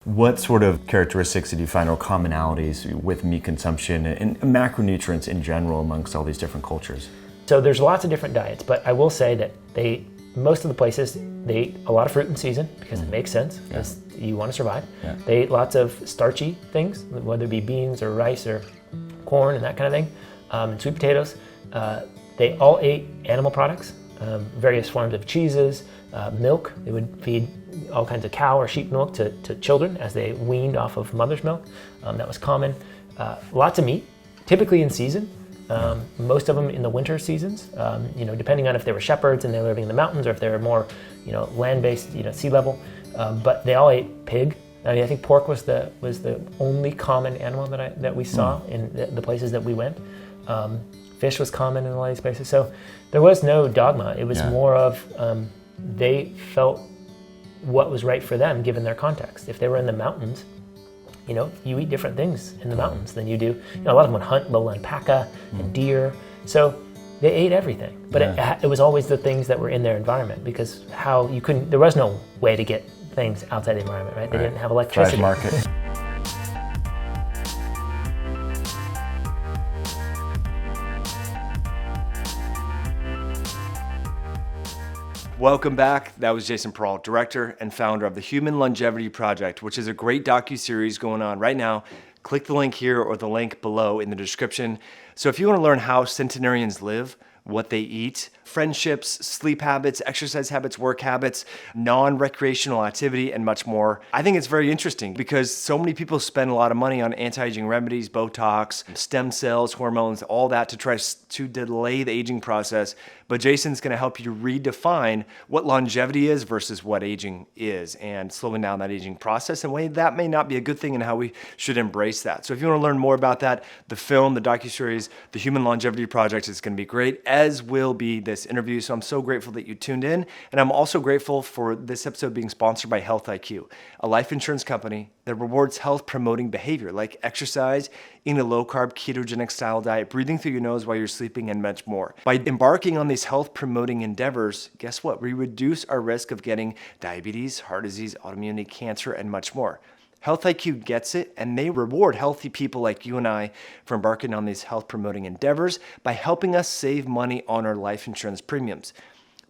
What sort of characteristics did you find or commonalities with meat consumption and macronutrients in general amongst all these different cultures? So there's lots of different diets, but I will say that most of the places, they eat a lot of fruit in season because it makes sense, because you want to survive. Yeah. They ate lots of starchy things, whether it be beans or rice or corn and that kind of thing, and sweet potatoes. They all ate animal products, various forms of cheeses, milk. They would feed all kinds of cow or sheep milk to children as they weaned off of mother's milk. That was common. Lots of meat, typically in season. Most of them in the winter seasons, depending on if they were shepherds and they were living in the mountains or if they were more, land-based, sea level. But they all ate pig. I mean, I think pork was the only common animal that we saw in the places that we went. Fish was common in a lot of these places. So there was no dogma. It was more of they felt what was right for them given their context. If they were in the mountains, you eat different things in the mountains than you do. A lot of them would hunt little alpaca and deer. So they ate everything, but it was always the things that were in their environment, because there was no way to get things outside the environment, right? They didn't have electricity. Fresh market. Welcome back. That was Jason Prall, director and founder of the Human Longevity Project, which is a great docuseries going on right now. Click the link here or the link below in the description. So if you want to learn how centenarians live, what they eat, friendships, sleep habits, exercise habits, work habits, non-recreational activity, and much more. I think it's very interesting because so many people spend a lot of money on anti-aging remedies, Botox, stem cells, hormones, all that to try to delay the aging process. But Jason's going to help you redefine what longevity is versus what aging is, and slowing down that aging process in a way that may not be a good thing and how we should embrace that. So if you want to learn more about that, the film, the docuseries, the Human Longevity Project is going to be great, as will be this interview. So I'm so grateful that you tuned in. And I'm also grateful for this episode being sponsored by Health IQ, a life insurance company that rewards health promoting behavior like exercise, eating a low-carb ketogenic style diet, breathing through your nose while you're sleeping, and much more. By embarking on these health promoting endeavors, guess what? We reduce our risk of getting diabetes, heart disease, autoimmunity, cancer, and much more. Health IQ gets it, and they reward healthy people like you and I for embarking on these health promoting endeavors by helping us save money on our life insurance premiums.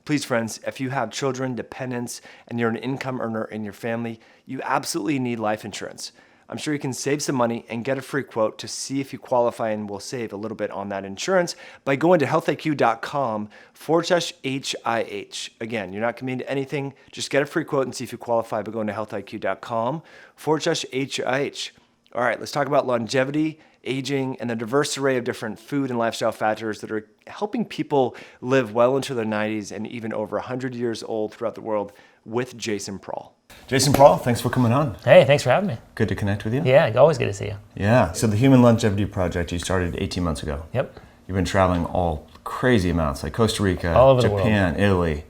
Please, friends, if you have children, dependents, and you're an income earner in your family, you absolutely need life insurance. I'm sure you can save some money and get a free quote to see if you qualify and will save a little bit on that insurance by going to healthiq.com/HIH. Again, you're not committing to anything. Just get a free quote and see if you qualify by going to healthiq.com/HIH. All right, let's talk about longevity, aging, and the diverse array of different food and lifestyle factors that are helping people live well into their 90s and even over 100 years old throughout the world with Jason Prall. Jason Prall, thanks for coming on. Hey, thanks for having me. Good to connect with you. Yeah, always good to see you. Yeah, so the Human Longevity Project, you started 18 months ago. Yep. You've been traveling all crazy amounts, like Costa Rica, all over Japan, the world. Italy.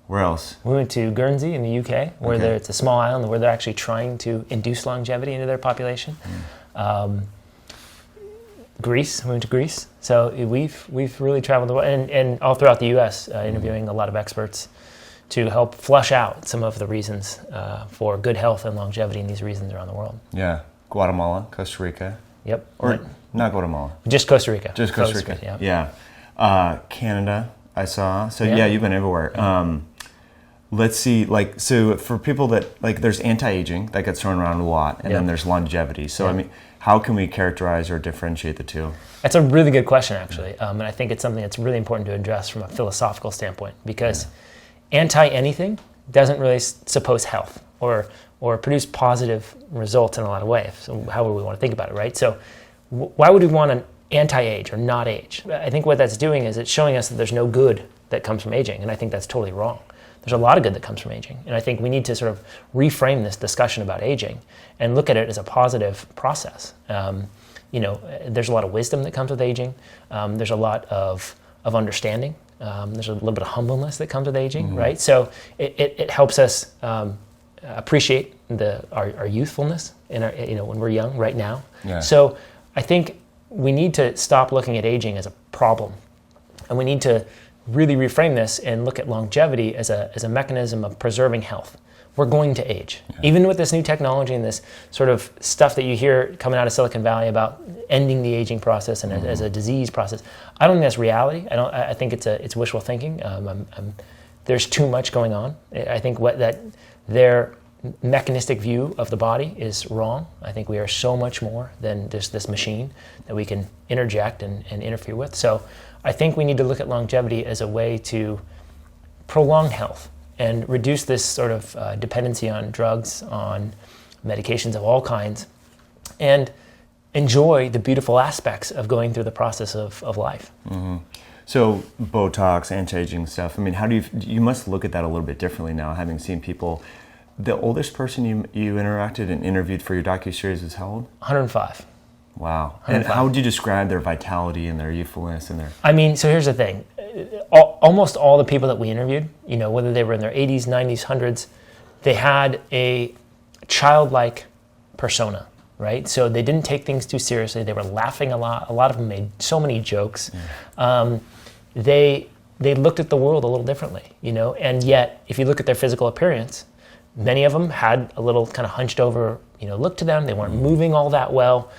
Where else? We went to Guernsey in the UK, where it's a small island where they're actually trying to induce longevity into their population. Greece, we went to Greece. So we've really traveled the world, and all throughout the US, interviewing a lot of experts to help flush out some of the reasons for good health and longevity in these regions around the world. Yeah, Guatemala, Costa Rica. Yep. Or not Guatemala. Just Costa Rica. Just Costa Rica, yeah. Canada, I saw. So yeah, you've been everywhere. Let's see, so for people that, there's anti-aging that gets thrown around a lot, and then there's longevity. So, I mean, how can we characterize or differentiate the two? That's a really good question, actually. And I think it's something that's really important to address from a philosophical standpoint, because anti-anything doesn't really suppose health or produce positive results in a lot of ways. So how would we want to think about it, right? So why would we want an anti-age or not age? I think what that's doing is it's showing us that there's no good that comes from aging, and I think that's totally wrong. There's a lot of good that comes from aging, and I think we need to sort of reframe this discussion about aging and look at it as a positive process. There's a lot of wisdom that comes with aging. There's a lot of understanding. There's a little bit of humbleness that comes with aging, right? So it helps us appreciate our youthfulness in when we're young right now. Yeah. So I think we need to stop looking at aging as a problem, and we need to really reframe this and look at longevity as a mechanism of preserving health. we're going to age. Even with this new technology and this sort of stuff that you hear coming out of Silicon Valley about ending the aging process and as a disease process, I don't think that's reality. I think it's wishful thinking. There's too much going on. I think their mechanistic view of the body is wrong. I think we are so much more than just this machine that we can interject and interfere with. So I think we need to look at longevity as a way to prolong health and reduce this sort of dependency on drugs, on medications of all kinds, and enjoy the beautiful aspects of going through the process of life. Mm-hmm. So Botox, anti-aging stuff, I mean, how do you must look at that a little bit differently now, having seen people. The oldest person you interacted and interviewed for your docuseries is how old? 105. Wow. 105. And how would you describe their vitality and their youthfulness and their... I mean, so here's the thing. Almost all the people that we interviewed, whether they were in their 80s, 90s, 100s, they had a childlike persona, right? So they didn't take things too seriously. They were laughing a lot. A lot of them made so many jokes. Yeah. They looked at the world a little differently, and yet if you look at their physical appearance, many of them had a little kind of hunched over, look to them. They weren't moving all that well.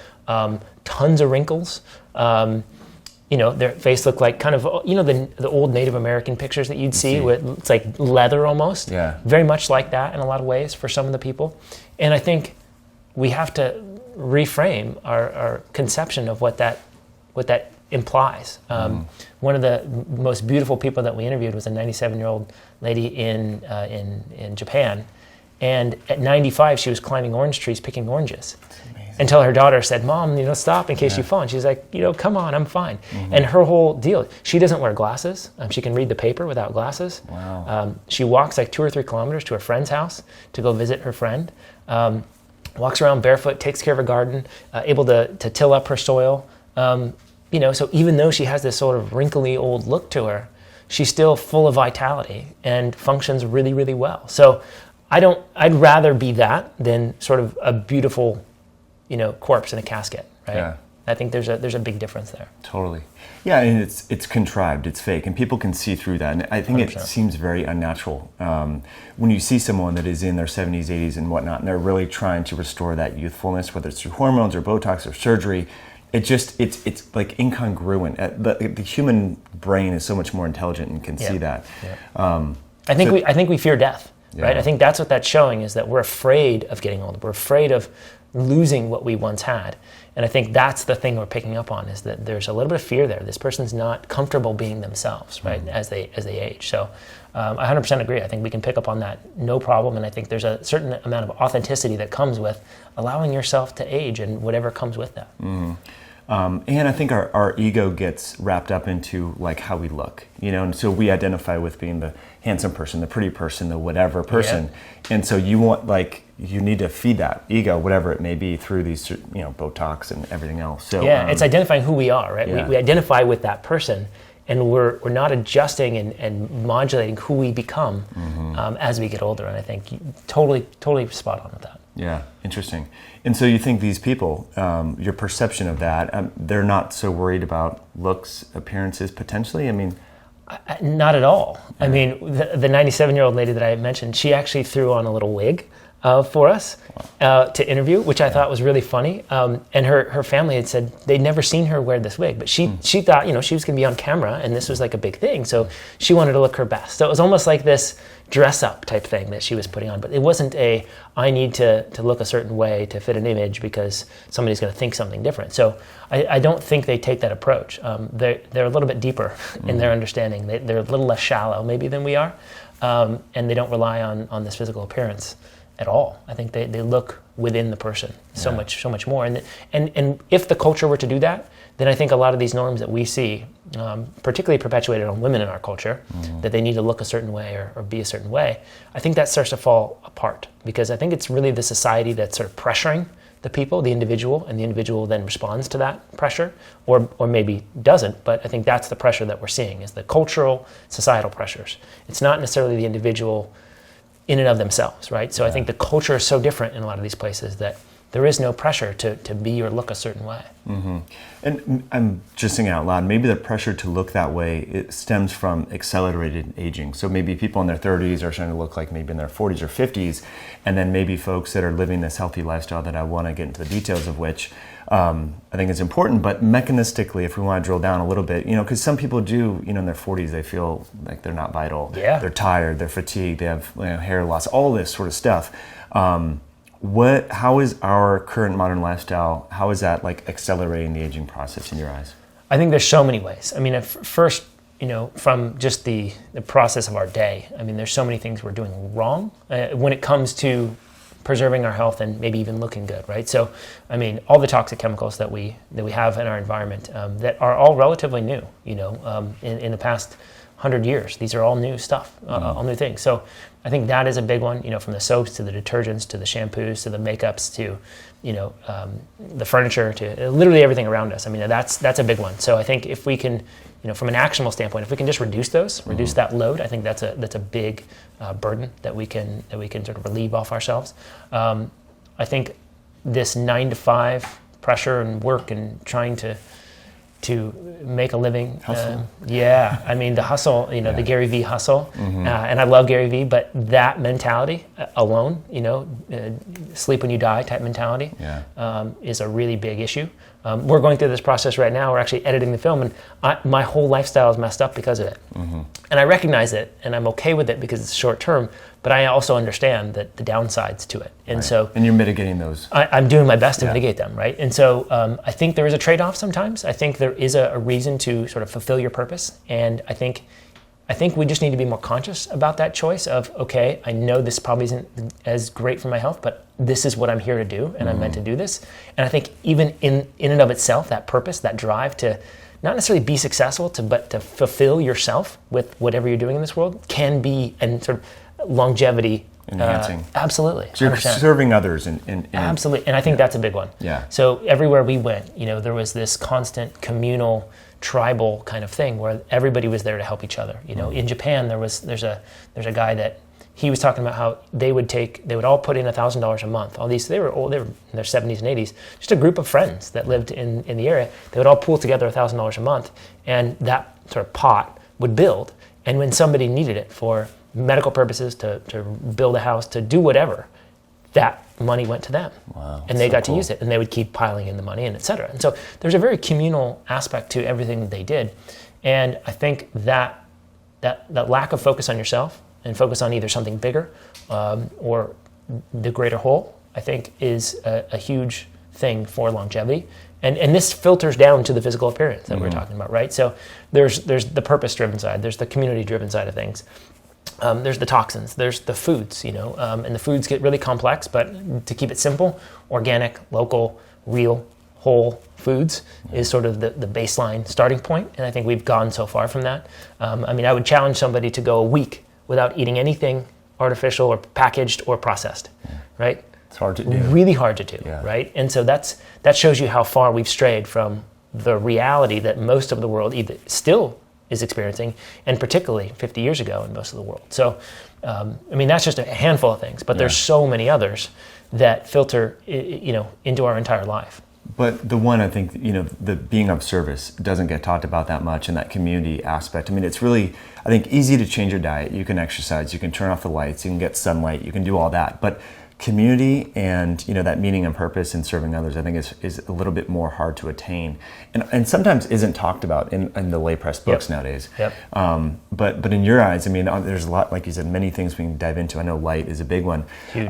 Tons of wrinkles. Their face looked like kind of, the old Native American pictures that you'd see. Where it's like leather almost. Yeah. Very much like that in a lot of ways for some of the people. And I think we have to reframe our conception of what that implies. One of the most beautiful people that we interviewed was a 97-year-old lady in Japan. And at 95, she was climbing orange trees, picking oranges. Until her daughter said, "Mom, stop in case you fall." And she's like, "Come on, I'm fine." Mm-hmm. And her whole deal, she doesn't wear glasses. She can read the paper without glasses. Wow. She walks like 2 or 3 kilometers to her friend's house to go visit her friend. Walks around barefoot, takes care of her garden, able to till up her soil. So even though she has this sort of wrinkly old look to her, she's still full of vitality and functions really, really well. So I'd rather be that than sort of a beautiful, corpse in a casket, right? Yeah. I think there's a big difference there. Totally. Yeah, and it's contrived, it's fake, and people can see through that. And I think 100%. It seems very unnatural when you see someone that is in their 70s, 80s, and whatnot, and they're really trying to restore that youthfulness, whether it's through hormones or Botox or surgery. It's like incongruent. The human brain is so much more intelligent and can see that. Yeah. I think we fear death, right? I think that's what that's showing, is that we're afraid of getting old. We're afraid of losing what we once had. And I think that's the thing we're picking up on, is that there's a little bit of fear there. This person's not comfortable being themselves, right, as they age. So I 100% agree. I think we can pick up on that no problem. And I think there's a certain amount of authenticity that comes with allowing yourself to age and whatever comes with that. Mm-hmm. And I think our ego gets wrapped up into like how we look, and so we identify with being the handsome person, the pretty person, the whatever person. Yeah. And so you need to feed that ego, whatever it may be, through these, Botox and everything else. So it's identifying who we are, right? Yeah. We identify with that person, and we're not adjusting and modulating who we become as we get older. And I think totally spot on with that. Yeah, interesting. And so you think these people, your perception of that, they're not so worried about looks, appearances, potentially? I mean... Not at all. Yeah. I mean, the 97-year-old lady that I mentioned, she actually threw on a little wig for us to interview, which I thought was really funny. And her family had said they'd never seen her wear this wig, but she thought, she was going to be on camera and this was like a big thing. So she wanted to look her best. So it was almost like this dress up type thing that she was putting on, but it wasn't I need to look a certain way to fit an image because somebody's going to think something different. So I don't think they take that approach. They're a little bit deeper in their understanding. They're a little less shallow maybe than we are, and they don't rely on this physical appearance at all. I think they look within the person so much more. And if the culture were to do that, then I think a lot of these norms that we see, particularly perpetuated on women in our culture, that they need to look a certain way or be a certain way, I think that starts to fall apart, because I think it's really the society that's sort of pressuring the people, the individual, and the individual then responds to that pressure, or maybe doesn't, but I think that's the pressure that we're seeing, is the cultural, societal pressures. It's not necessarily the individual in and of themselves, right? So I think the culture is so different in a lot of these places that there is no pressure to be or look a certain way. Mm-hmm. And I'm just thinking out loud, maybe the pressure to look that way, it stems from accelerated aging. So maybe people in their 30s are starting to look like maybe in their 40s or 50s, and then maybe folks that are living this healthy lifestyle that I want to get into the details of which I think is important, but mechanistically, if we want to drill down a little bit, because some people do, in their 40s, they feel like they're not vital. Yeah. They're tired, they're fatigued, they have hair loss, all this sort of stuff. How is our current modern lifestyle, how is that like accelerating the aging process in your eyes? I think there's so many ways. I mean, first, from just the process of our day, I mean, there's so many things we're doing wrong when it comes to preserving our health and maybe even looking good, right? So, I mean, all the toxic chemicals that we have in our environment that are all relatively new, in the past 100 years. These are all new stuff, all new things. So I think that is a big one, from the soaps to the detergents to the shampoos to the makeups to, the furniture to literally everything around us. I mean, that's a big one. So I think if we can, from an actionable standpoint, if we can just reduce that load, I think that's a big burden that we can sort of relieve off ourselves. I think this 9 to 5 pressure and work and trying to make a living. Hustle. I mean, the hustle, the Gary Vee hustle. Mm-hmm. And I love Gary Vee, but that mentality alone, sleep when you die type mentality is a really big issue. We're going through this process right now. We're actually editing the film, and my whole lifestyle is messed up because of it. Mm-hmm. And I recognize it, and I'm okay with it because it's short term, but I also understand that the downsides to it. And so... And you're mitigating those. I'm doing my best to mitigate them, right? And so I think there is a trade-off sometimes. I think there is a reason to sort of fulfill your purpose, and I think we just need to be more conscious about that choice of, okay, I know this probably isn't as great for my health, but this is what I'm here to do, and I'm meant to do this. And I think even in and of itself, that purpose, that drive to not necessarily be successful, but to fulfill yourself with whatever you're doing in this world can be and sort of longevity. Enhancing. Absolutely. So you're 100%. serving others. Absolutely. And I think that's a big one. Yeah. So everywhere we went, there was this constant communal, tribal kind of thing where everybody was there to help each other. In Japan, there's a guy that he was talking about how they would all put in $1,000 a month. All these, they were in their 70s and 80s, just a group of friends that lived in the area. They would all pool together $1,000 a month, and that sort of pot would build. And when somebody needed it for medical purposes, to build a house, to do whatever, that money went to them. Wow, and they got to use it, and they would keep piling in the money, and et cetera. And so there's a very communal aspect to everything that they did. And I think that lack of focus on yourself and focus on either something bigger or the greater whole, I think is a huge thing for longevity. And this filters down to the physical appearance that we're talking about, right? So there's the purpose-driven side, there's the community-driven side of things. There's the toxins, there's the foods, and the foods get really complex, but to keep it simple, organic, local, real, whole foods is sort of the baseline starting point, and I think we've gone so far from that. I would challenge somebody to go a week without eating anything artificial or packaged or processed, right? It's hard to do. Really hard to do, right? And so that shows you how far we've strayed from the reality that most of the world either still is experiencing, and particularly 50 years ago in most of the world. So, that's just a handful of things, but there's so many others that filter, into our entire life. But the one, I think, the being of service doesn't get talked about that much, and that community aspect. It's really, I think, easy to change your diet. You can exercise, you can turn off the lights, you can get sunlight, you can do all that. But community and that meaning and purpose in serving others, I think is a little bit more hard to attain, and sometimes isn't talked about in the lay press books nowadays. Yep. But in your eyes, there's a lot, like you said, many things we can dive into. I know light is a big one. Huge.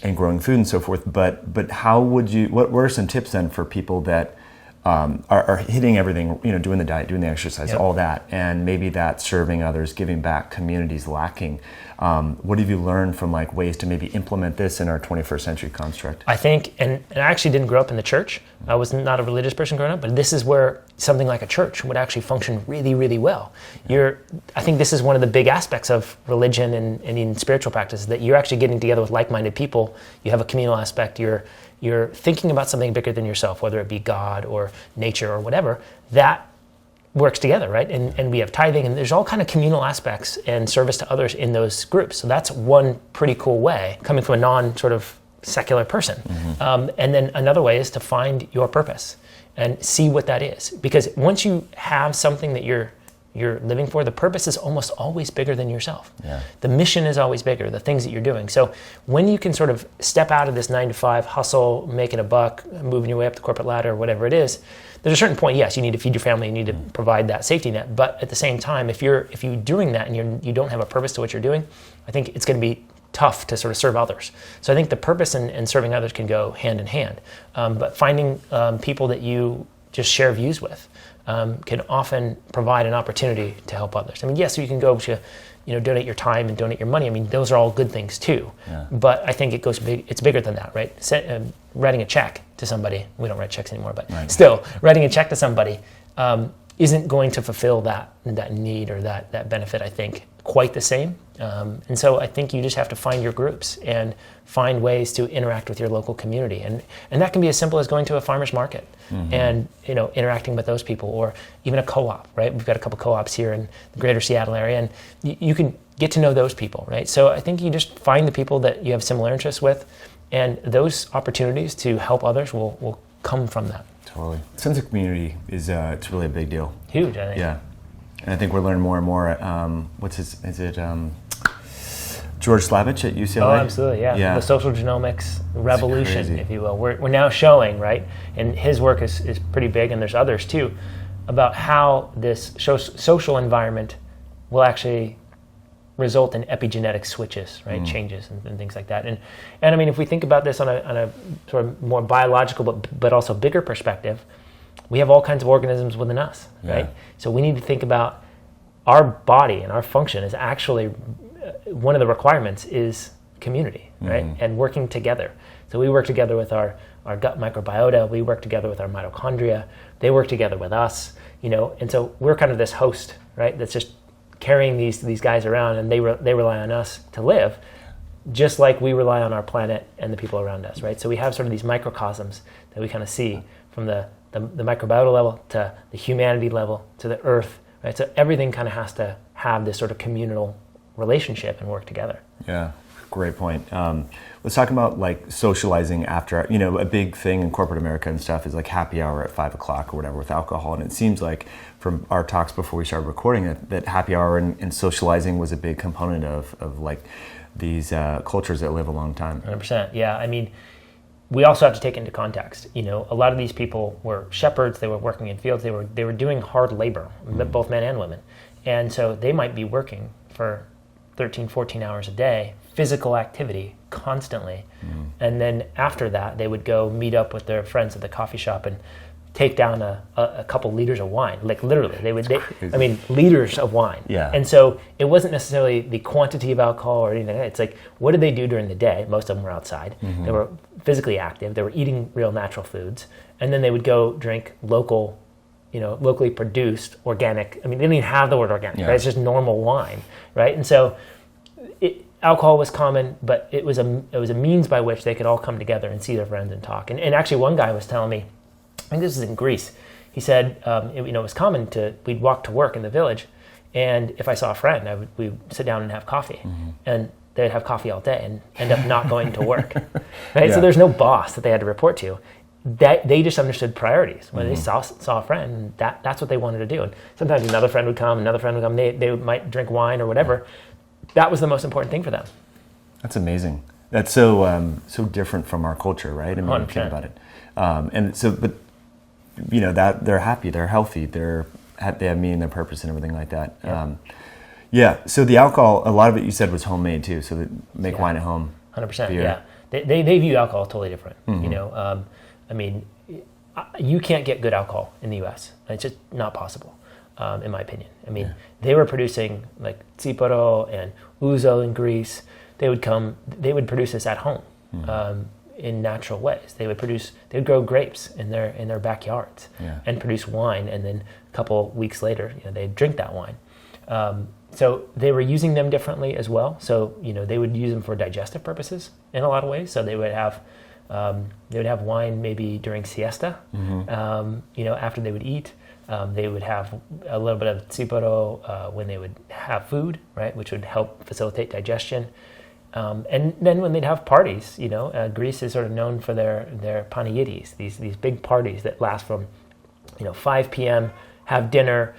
And growing food and so forth. But how would you? What are some tips then for people that are hitting everything? Doing the diet, doing the exercise, all that, and maybe that serving others, giving back, communities lacking. What have you learned from ways to maybe implement this in our 21st century construct? I think, and I actually didn't grow up in the church. I was not a religious person growing up, but this is where something like a church would actually function really, really well. I think this is one of the big aspects of religion and in spiritual practice, that you're actually getting together with like-minded people. You have a communal aspect. You're thinking about something bigger than yourself, whether it be God or nature or whatever. That works together, right? And we have tithing, and there's all kind of communal aspects and service to others in those groups. So that's one pretty cool way, coming from a non sort of secular person. And then another way is to find your purpose and see what that is. Because once you have something that you're living for, the purpose is almost always bigger than yourself. Yeah. The mission is always bigger, the things that you're doing. So when you can sort of step out of this 9-to-5 hustle, making a buck, moving your way up the corporate ladder, whatever it is, there's a certain point, yes, you need to feed your family, you need to provide that safety net. But at the same time, if you're doing that and you don't have a purpose to what you're doing, I think it's going to be tough to sort of serve others. So I think the purpose and serving others can go hand in hand. But finding people that you just share views with can often provide an opportunity to help others. I mean, yes, you can go to, donate your time and donate your money. I mean, those are all good things too. Yeah. But I think it's bigger than that, right? Writing a check to somebody, we don't write checks anymore, but still, writing a check to somebody isn't going to fulfill that need or that benefit, I think, quite the same. And so I think you just have to find your groups and find ways to interact with your local community. And that can be as simple as going to a farmer's market and interacting with those people, or even a co-op, right? We've got a couple co-ops here in the greater Seattle area, and you can get to know those people, right? So I think you just find the people that you have similar interests with, and those opportunities to help others will come from that. Totally. Sense of community is it's really a big deal. Huge, I think. Yeah. And I think we're learning more and more. George Slavich at UCLA? Oh, absolutely, yeah. The social genomics revolution, if you will. We're now showing, right, and his work is pretty big, and there's others too, about how this social environment will actually result in epigenetic switches, right, changes and things like that. And I mean, if we think about this on a sort of more biological but also bigger perspective, we have all kinds of organisms within us, right? So we need to think about our body and our function is actually one of the requirements is community, right? And working together. So we work together with our gut microbiota, we work together with our mitochondria, they work together with us, and so we're kind of this host, right? That's just carrying these guys around, and they rely on us to live, just like we rely on our planet and the people around us, right? So we have sort of these microcosms that we kind of see from the microbiota level to the humanity level to the earth, right? So everything kind of has to have this sort of communal relationship and work together. Yeah, great point. Let's talk about like socializing after, a big thing in corporate America and stuff is like happy hour at 5 o'clock or whatever with alcohol. And it seems like from our talks before we started recording that happy hour and socializing was a big component of like these cultures that live a long time. 100%. Yeah. I mean, we also have to take into context, a lot of these people were shepherds, they were working in fields, they were doing hard labor, both men and women. And so they might be working for 13, 14 hours a day, physical activity constantly. And then after that, they would go meet up with their friends at the coffee shop and take down a couple liters of wine. Like literally, liters of wine. Yeah. And so it wasn't necessarily the quantity of alcohol or anything. It's like, what did they do during the day? Most of them were outside. They were physically active. They were eating real natural foods. And then they would go drink locally produced organic. I mean, they didn't even have the word organic, right? It's just normal wine, right? And so alcohol was common, but it was a means by which they could all come together and see their friends and talk. And actually one guy was telling me, I think this is in Greece, he said, it was common we'd walk to work in the village, and if I saw a friend, we'd sit down and have coffee. And they'd have coffee all day and end up not going to work, right? Yeah. So there's no boss that they had to report to. That they just understood priorities. When they saw a friend, that's what they wanted to do. And sometimes another friend would come, they might drink wine or whatever. That was the most important thing for them. That's amazing. That's so different from our culture, right? I mean, 100%. Think about it. And so, but that they're happy, they're healthy, they have meaning, their purpose, and everything like that. Yeah. So the alcohol, a lot of it you said was homemade too. So they make wine at home. 100%. Beer. Yeah. They view alcohol totally different. I mean, you can't get good alcohol in the U.S. It's just not possible, in my opinion. I mean, they were producing like Tsiporo and Ouzo in Greece. They would produce this at home in natural ways. They would grow grapes in their backyards and produce wine, and then a couple weeks later, they'd drink that wine. So they were using them differently as well. So they would use them for digestive purposes in a lot of ways. So they would have wine maybe during siesta, after they would eat. They would have a little bit of tsiporo when they would have food, right, which would help facilitate digestion. And then when they'd have parties, Greece is sort of known for their panegyrides, these big parties that last from 5 p.m., have dinner,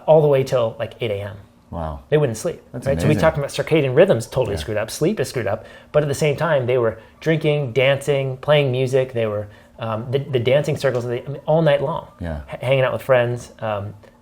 all the way till like 8 a.m. Wow. They wouldn't sleep. That's right? amazing. So we talked about circadian rhythms totally screwed up. Sleep is screwed up. But at the same time, they were drinking, dancing, playing music. They were the dancing circles all night long, hanging out with friends.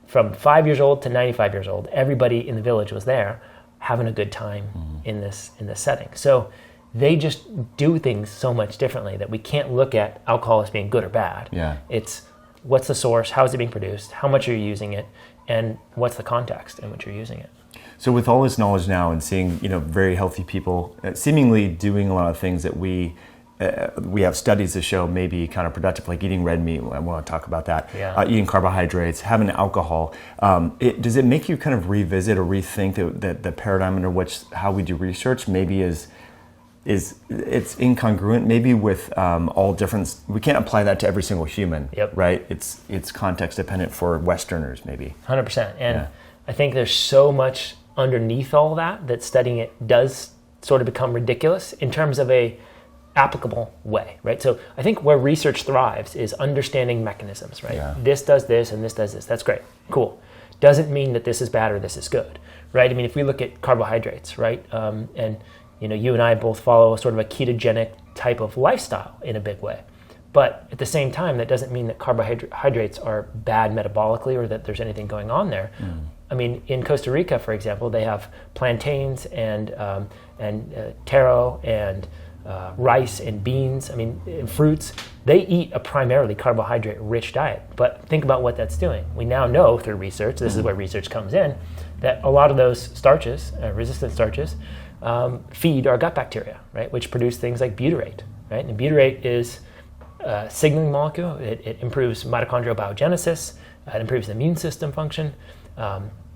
From 5 years old to 95 years old, everybody in the village was there having a good time in this setting. So they just do things so much differently that we can't look at alcohol as being good or bad. Yeah. It's what's the source, how is it being produced, how much are you using it, and what's the context in which you're using it. So with all this knowledge now and seeing very healthy people seemingly doing a lot of things that we have studies to show may be counterproductive, like eating red meat. I want to talk about that. Yeah. Eating carbohydrates, having alcohol. Does it make you kind of revisit or rethink that the paradigm under which how we do research maybe is it's incongruent maybe with all different? We can't apply that to every single human, right? It's context dependent for Westerners maybe. 100%. And I think there's so much underneath all that studying it does sort of become ridiculous in terms of a applicable way, right? So I think where research thrives is understanding mechanisms, right? Yeah. This does this and this does this. That's great. Cool. Doesn't mean that this is bad or this is good, right? I mean, if we look at carbohydrates, right? And you and I both follow sort of a ketogenic type of lifestyle in a big way. But at the same time, that doesn't mean that carbohydrates are bad metabolically or that there's anything going on there. I mean, in Costa Rica, for example, they have plantains and taro and rice and beans, and fruits. They eat a primarily carbohydrate-rich diet. But think about what that's doing. We now know through research, this is where research comes in, that a lot of those starches, resistant starches, feed our gut bacteria, right, which produce things like butyrate, right? And butyrate is a signaling molecule. It improves mitochondrial biogenesis. It improves the immune system function.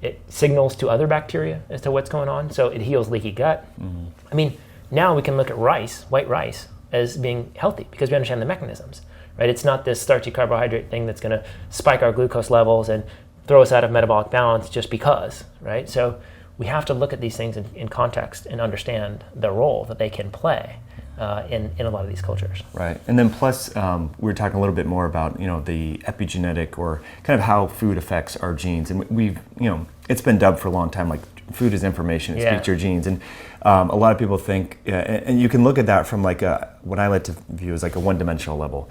It signals to other bacteria as to what's going on. So it heals leaky gut. I mean, now we can look at rice, white rice, as being healthy because we understand the mechanisms, right? It's not this starchy carbohydrate thing that's going to spike our glucose levels and throw us out of metabolic balance just because, right? So we have to look at these things in context and understand the role that they can play in a lot of these cultures. Right, and then plus we were talking a little bit more about the epigenetic or kind of how food affects our genes, and we've it's been dubbed for a long time like food is information, it speaks to your genes, and a lot of people think, and you can look at that from like what I like to view as like a one-dimensional level.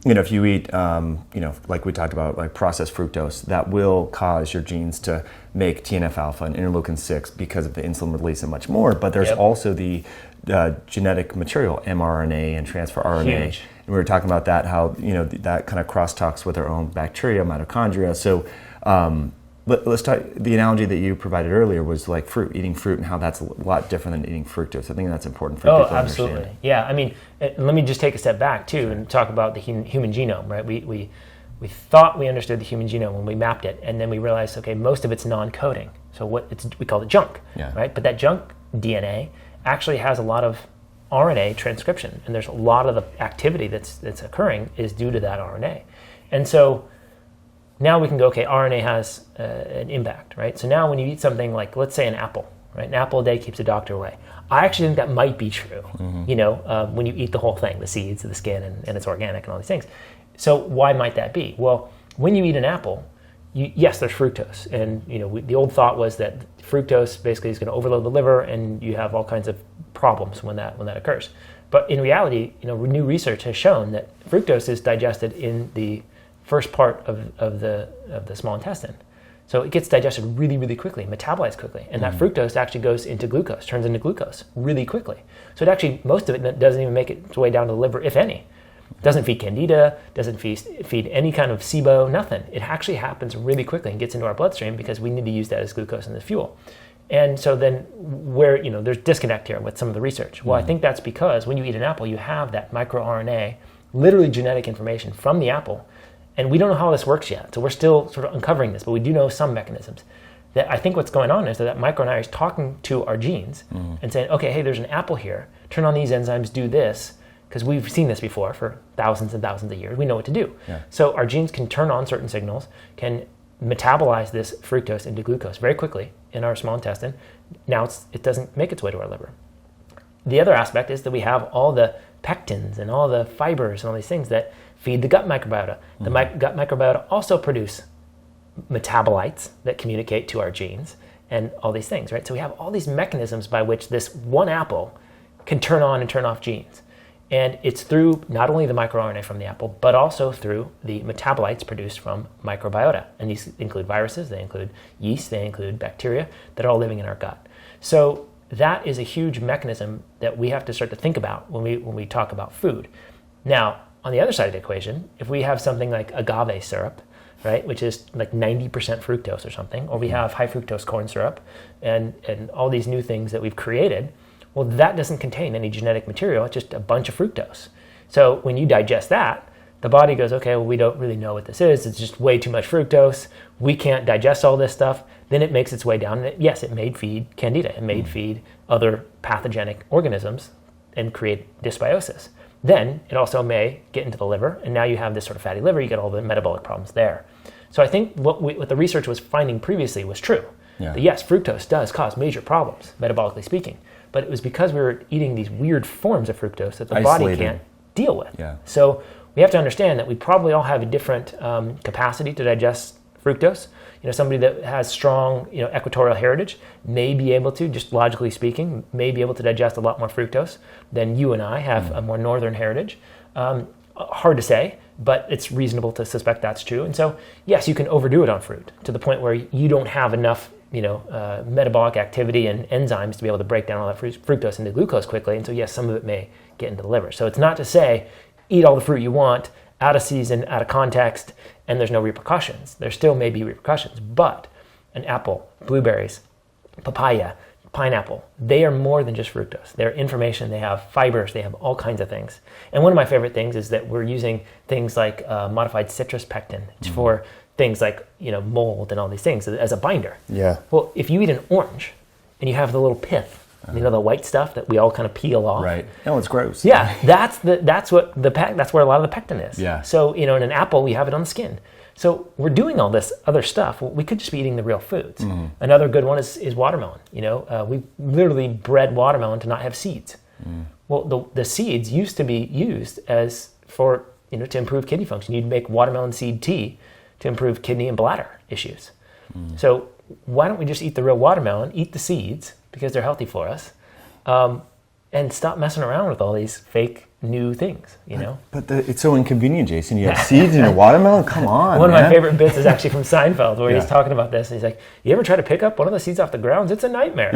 If you eat, like we talked about, like processed fructose, that will cause your genes to make TNF-alpha and interleukin-6 because of the insulin release and much more. But there's also the genetic material, mRNA and transfer RNA. Huge. And we were talking about that, how that kind of crosstalks with our own bacteria, mitochondria. So let's talk. The analogy that you provided earlier was like eating fruit, and how that's a lot different than eating fructose. I think that's important for people to understand. Absolutely. Yeah, I mean, let me just take a step back too and talk about the human genome, right? We thought we understood the human genome when we mapped it, and then we realized, okay, most of it's non-coding. So we call it junk, right? But that junk DNA actually has a lot of RNA transcription, and there's a lot of the activity that's occurring is due to that RNA. And so now we can go, okay, RNA has an impact, right? So now when you eat something like, let's say an apple, right? An apple a day keeps a doctor away. I actually think that might be true, when you eat the whole thing, the seeds, the skin, and it's organic and all these things. So why might that be? Well, when you eat an apple, yes, there's fructose. And the old thought was that fructose basically is going to overload the liver and you have all kinds of problems when that occurs. But in reality, new research has shown that fructose is digested in the first part of the small intestine. So it gets digested really, really quickly, metabolized quickly. And that fructose actually goes into glucose, turns into glucose really quickly. So it actually, most of it doesn't even make its way down to the liver, if any. Doesn't feed candida, doesn't feed any kind of SIBO, nothing. It actually happens really quickly and gets into our bloodstream because we need to use that as glucose in the fuel. And so then there's disconnect here with some of the research. Well, I think that's because when you eat an apple, you have that microRNA, literally genetic information from the apple. And we don't know how this works yet. So we're still sort of uncovering this, but we do know some mechanisms. That I think what's going on is that microRNA is talking to our genes and saying, okay, hey, there's an apple here. Turn on these enzymes, do this. Because we've seen this before for thousands and thousands of years. We know what to do. Yeah. So our genes can turn on certain signals, can metabolize this fructose into glucose very quickly in our small intestine. Now it doesn't make its way to our liver. the other aspect is that we have all the pectins and all the fibers and all these things that feed the gut microbiota. The gut microbiota also produce metabolites that communicate to our genes and all these things, right? So we have all these mechanisms by which this one apple can turn on and turn off genes. And it's through not only the microRNA from the apple, but also through the metabolites produced from microbiota. And these include viruses, they include yeast, they include bacteria that are all living in our gut. So that is a huge mechanism that we have to start to think about when we talk about food. Now, on the other side of the equation, if we have something like agave syrup, right, which is like 90% fructose or something, or we have high fructose corn syrup and all these new things that we've created, well, that doesn't contain any genetic material. It's just a bunch of fructose. So when you digest that, the body goes, okay, well, we don't really know what this is. It's just way too much fructose. We can't digest all this stuff. Then it makes its way down. And yes, it may feed candida. It may feed other pathogenic organisms and create dysbiosis. Then it also may get into the liver. And now you have this sort of fatty liver. You get all the metabolic problems there. So I think what the research was finding previously was true. Yeah. That yes, fructose does cause major problems, metabolically speaking. But it was because we were eating these weird forms of fructose that the body can't deal with. Yeah. So we have to understand that we probably all have a different capacity to digest fructose. Somebody that has strong, equatorial heritage may be able to, just logically speaking, may be able to digest a lot more fructose than you and I have a more northern heritage. Hard to say, but it's reasonable to suspect that's true. And so, yes, you can overdo it on fruit to the point where you don't have enough metabolic activity and enzymes to be able to break down all that fructose into glucose quickly. And so, yes, some of it may get into the liver. So it's not to say eat all the fruit you want, out of season, out of context, and there's no repercussions. There still may be repercussions, but an apple, blueberries, papaya, pineapple, they are more than just fructose. They're information, they have fibers, they have all kinds of things. And one of my favorite things is that we're using things like modified citrus pectin for things like mold and all these things as a binder. Yeah. Well, if you eat an orange and you have the little pith, the white stuff that we all kind of peel off. Right. No, it's gross. Yeah, that's where a lot of the pectin is. Yeah. So in an apple we have it on the skin. So we're doing all this other stuff. We could just be eating the real foods. Mm-hmm. Another good one is watermelon. We literally bred watermelon to not have seeds. Mm. Well, the seeds used to be used as for to improve kidney function. You'd make watermelon seed tea to improve kidney and bladder issues. Mm. So why don't we just eat the real watermelon, eat the seeds because they're healthy for us, and stop messing around with all these fake new things, But it's so inconvenient, Jason. You have seeds in your watermelon? Come on, One of my favorite bits is actually from Seinfeld, where he's talking about this. And he's like, you ever try to pick up one of the seeds off the ground? It's a nightmare,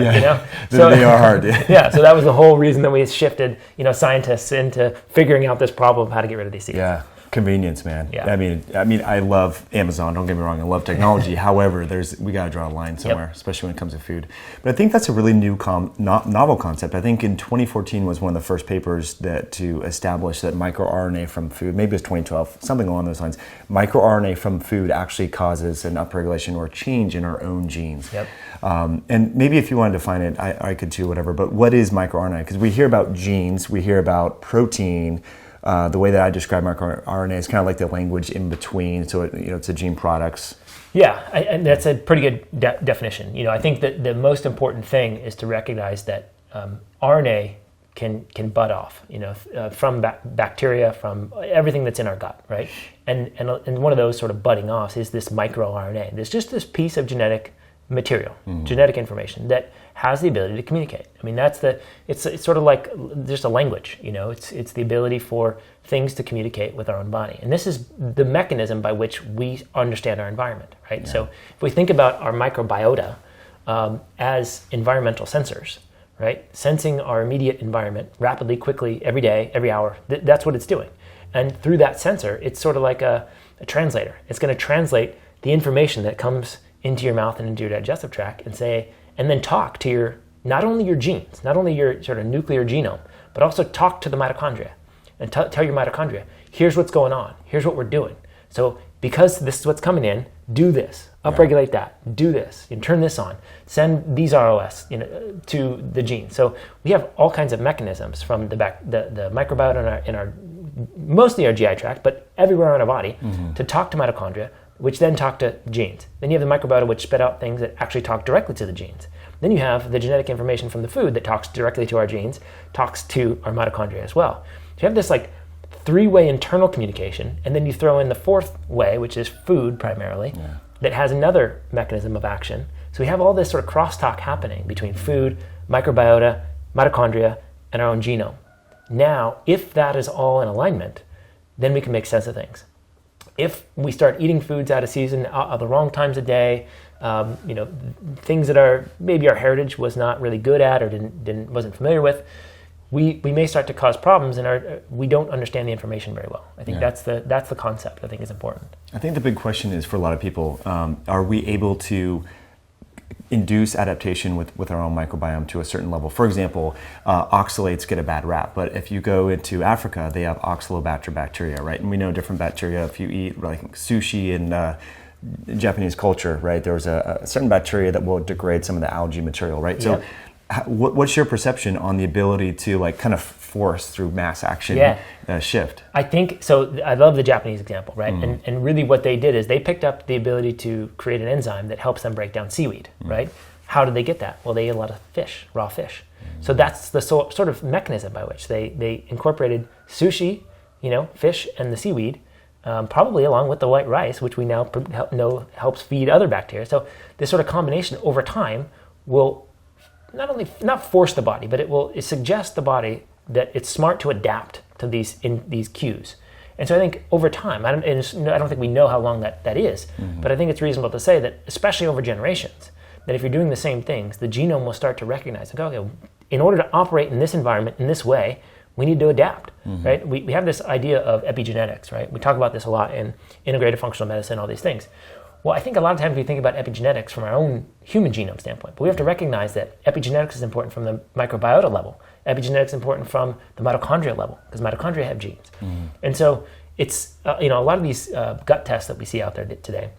So, they are hard. Yeah, so that was the whole reason that we shifted, scientists into figuring out this problem of how to get rid of these seeds. Yeah. Convenience, man. Yeah. I mean, I love Amazon. Don't get me wrong. I love technology. However, we got to draw a line somewhere, especially when it comes to food. But I think that's a really new, novel concept. I think in 2014 was one of the first papers to establish that microRNA from food. Maybe it was 2012, something along those lines. MicroRNA from food actually causes an upregulation or change in our own genes. Yep. And maybe if you wanted to define it, I could too, whatever. But what is microRNA? Because we hear about genes, we hear about protein. The way that I describe microRNA is kind of like the language in between. So it's a gene products. Yeah, and that's a pretty good definition. I think that the most important thing is to recognize that RNA can bud off. From bacteria, from everything that's in our gut, right? And one of those sort of budding offs is this microRNA. There's just this piece of genetic material, genetic information that has the ability to communicate. I mean, it's sort of like just a language, it's the ability for things to communicate with our own body. And this is the mechanism by which we understand our environment, right? Yeah. So if we think about our microbiota as environmental sensors, right? Sensing our immediate environment rapidly, quickly, every day, every hour, that's what it's doing. And through that sensor, it's sort of like a translator. It's going to translate the information that comes into your mouth and into your digestive tract and then talk to not only your genes, not only your sort of nuclear genome, but also talk to the mitochondria and tell your mitochondria, here's what's going on, here's what we're doing. So because this is what's coming in, do this, upregulate that, do this, and turn this on, send these ROS to the gene. So we have all kinds of mechanisms from the microbiota in our mostly our GI tract, but everywhere in our body to talk to mitochondria, which then talk to genes. Then you have the microbiota, which spit out things that actually talk directly to the genes. Then you have the genetic information from the food that talks directly to our genes, talks to our mitochondria as well. So you have this like three-way internal communication, and then you throw in the fourth way, which is food primarily, that has another mechanism of action. So we have all this sort of crosstalk happening between food, microbiota, mitochondria, and our own genome. Now, if that is all in alignment, then we can make sense of things. If we start eating foods out of season at the wrong times of day, things that are maybe our heritage was not really good at or wasn't familiar with, we may start to cause problems, and we don't understand the information very well. I think that's the concept I think is important. I think the big question is for a lot of people, are we able to induce adaptation with our own microbiome to a certain level? For example, oxalates get a bad rap, but if you go into Africa, they have oxalobacter bacteria, right? And we know different bacteria. If you eat like sushi in Japanese culture, right, there's a certain bacteria that will degrade some of the algae material, right? So what's your perception on the ability to like kind of force through mass action shift? I think, so I love the Japanese example, right? And really what they did is they picked up the ability to create an enzyme that helps them break down seaweed, right? How did they get that? Well, they ate a lot of fish, raw fish. So that's the sort of mechanism by which they incorporated sushi, fish and the seaweed, probably along with the white rice, which we now know helps feed other bacteria. So this sort of combination over time will not force the body, but it suggests the body that it's smart to adapt to these cues. And so I think over time, I don't think we know how long that is, but I think it's reasonable to say that, especially over generations, that if you're doing the same things, the genome will start to recognize, okay, in order to operate in this environment in this way, we need to adapt, right? We have this idea of epigenetics, right? We talk about this a lot in integrative functional medicine, all these things. Well, I think a lot of times we think about epigenetics from our own human genome standpoint, but we have to recognize that epigenetics is important from the microbiota level. Epigenetics is important from the mitochondria level, because mitochondria have genes. And so it's, a lot of these gut tests that we see out there today,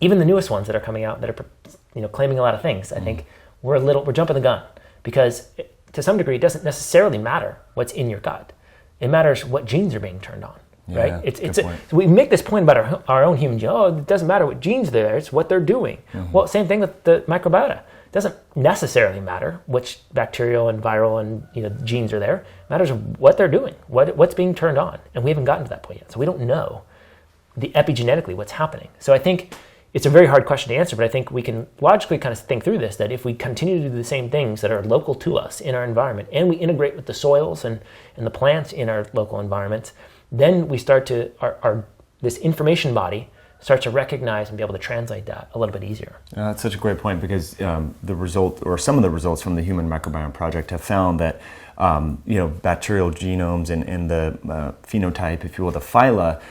even the newest ones that are coming out that are, claiming a lot of things, I think we're jumping the gun, because to some degree, it doesn't necessarily matter what's in your gut. It matters what genes are being turned on. Right? So we make this point about our own human gene. Oh, it doesn't matter what genes they're there, it's what they're doing. Well, same thing with the microbiota. It doesn't necessarily matter which bacterial and viral and genes are there. It matters what they're doing, what's being turned on. And we haven't gotten to that point yet. So we don't know epigenetically what's happening. So I think it's a very hard question to answer, but I think we can logically kind of think through this, that if we continue to do the same things that are local to us in our environment, and we integrate with the soils and the plants in our local environments, then we start to, this information body starts to recognize and be able to translate that a little bit easier. That's such a great point, because some of the results from the Human Microbiome Project have found that bacterial genomes and the phenotype, if you will, the phyla,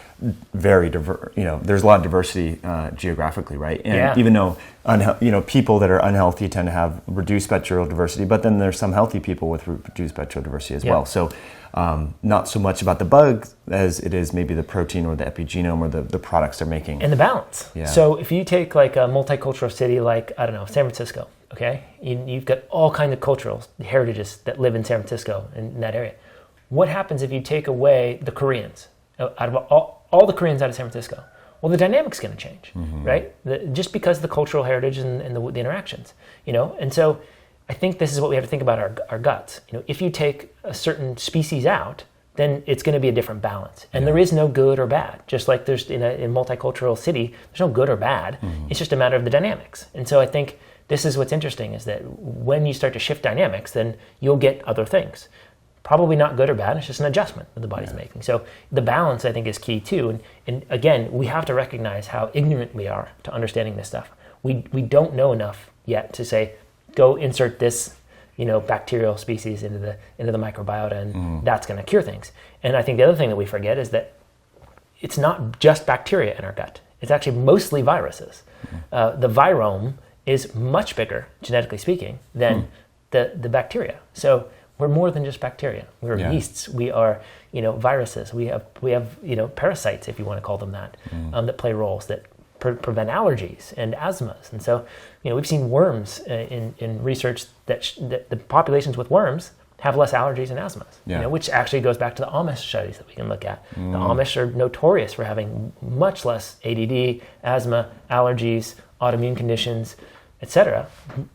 very diverse. There's a lot of diversity geographically, right? And even though people that are unhealthy tend to have reduced bacterial diversity, but then there's some healthy people with reduced bacterial diversity as well. So not so much about the bug as it is maybe the protein or the epigenome or the products they're making. And the balance. Yeah. So if you take like a multicultural city like, I don't know, San Francisco, okay? You've got all kinds of cultural heritages that live in San Francisco, in that area. What happens if you take away the Koreans, out of all the Koreans out of San Francisco? Well, the dynamic's going to change, right? Just because of the cultural heritage and the interactions, And so I think this is what we have to think about our guts. If you take a certain species out, then it's going to be a different balance. And there is no good or bad. Just like there's in a multicultural city, there's no good or bad. It's just a matter of the dynamics. And so I think this is what's interesting, is that when you start to shift dynamics, then you'll get other things. Probably not good or bad, it's just an adjustment that the body's making. So the balance, I think, is key too. And again, we have to recognize how ignorant we are to understanding this stuff. We don't know enough yet to say, go insert this bacterial species into the microbiota, and that's going to cure things. And I think the other thing that we forget is that it's not just bacteria in our gut. It's actually mostly viruses. The virome is much bigger, genetically speaking, than the bacteria. So we're more than just bacteria. We're yeasts. We are, viruses. We have, parasites, if you want to call them that, that play roles that prevent allergies and asthmas. And so, we've seen worms in research that the populations with worms have less allergies and asthmas, which actually goes back to the Amish studies that we can look at. The Amish are notorious for having much less ADD, asthma, allergies, autoimmune conditions, etc.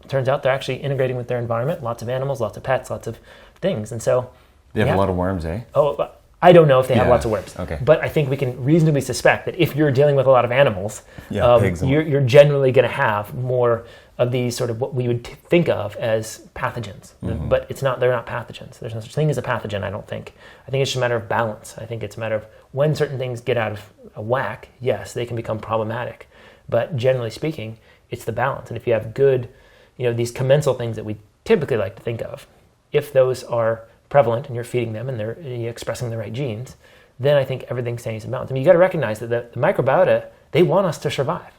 Turns out they're actually integrating with their environment. Lots of animals, lots of pets, lots of things. And so They have a lot of worms, eh? Oh, I don't know if they have lots of worms. Okay. But I think we can reasonably suspect that if you're dealing with a lot of animals, pigs you're generally going to have more of these sort of what we would think of as pathogens. But they're not pathogens. There's no such thing as a pathogen, I don't think. I think it's just a matter of balance. I think it's a matter of when certain things get out of whack, yes, they can become problematic. But generally speaking, it's the balance. And if you have good, these commensal things that we typically like to think of, if those are prevalent and you're feeding them and they're expressing the right genes, then I think everything stays in balance. I mean, you got to recognize that the microbiota, they want us to survive.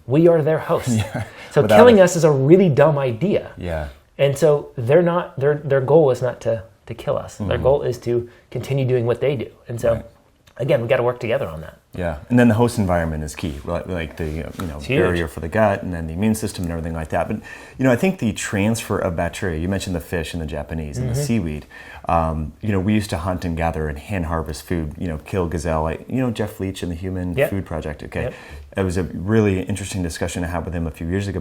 We are their hosts. So killing us is a really dumb idea. Yeah. And so their goal is not to kill us. Their goal is to continue doing what they do. And so again, we got to work together on that. Yeah, and then the host environment is key, like the barrier for the gut, and then the immune system and everything like that. But I think the transfer of bacteria. You mentioned the fish and the Japanese and the seaweed. We used to hunt and gather and hand harvest food. Kill gazelle. Jeff Leach and the Human Food Project. Okay, it was a really interesting discussion I had with him a few years ago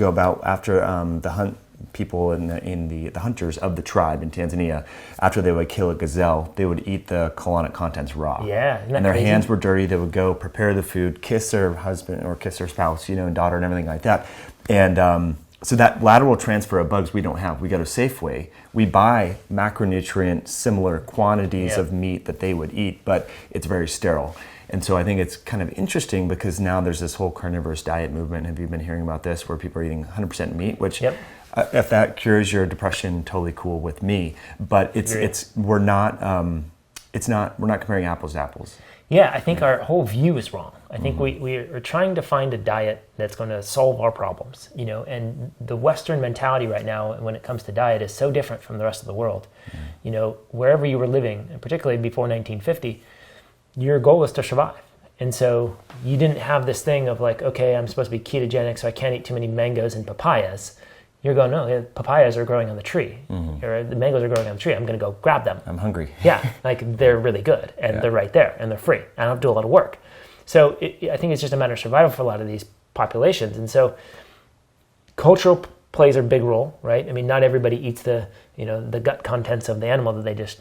about after the hunt. People in the hunters of the tribe in Tanzania, after they would kill a gazelle, they would eat the colonic contents raw. Yeah, isn't that and their crazy? hands were dirty. They would go prepare the food, kiss their husband or kiss their spouse, and daughter and everything like that. And so that lateral transfer of bugs we don't have. We go to Safeway. We buy macronutrient similar quantities of meat that they would eat, but it's very sterile. And so I think it's kind of interesting because now there's this whole carnivorous diet movement. Have you been hearing about this, where people are eating 100% meat, which if that cures your depression, totally cool with me. But we're not comparing apples to apples. Yeah, I think our whole view is wrong. I think we are trying to find a diet that's going to solve our problems, and the Western mentality right now when it comes to diet is so different from the rest of the world. Wherever you were living, and particularly before 1950, your goal was to survive. And so you didn't have this thing of like, okay, I'm supposed to be ketogenic, so I can't eat too many mangoes and papayas. You're going, no, papayas are growing on the tree, or the mangoes are growing on the tree. I'm going to go grab them. I'm hungry. Yeah, like they're really good, and they're right there, and they're free. I don't have to do a lot of work. So I think it's just a matter of survival for a lot of these populations. And so cultural plays a big role, right? I mean, not everybody eats the gut contents of the animal that they just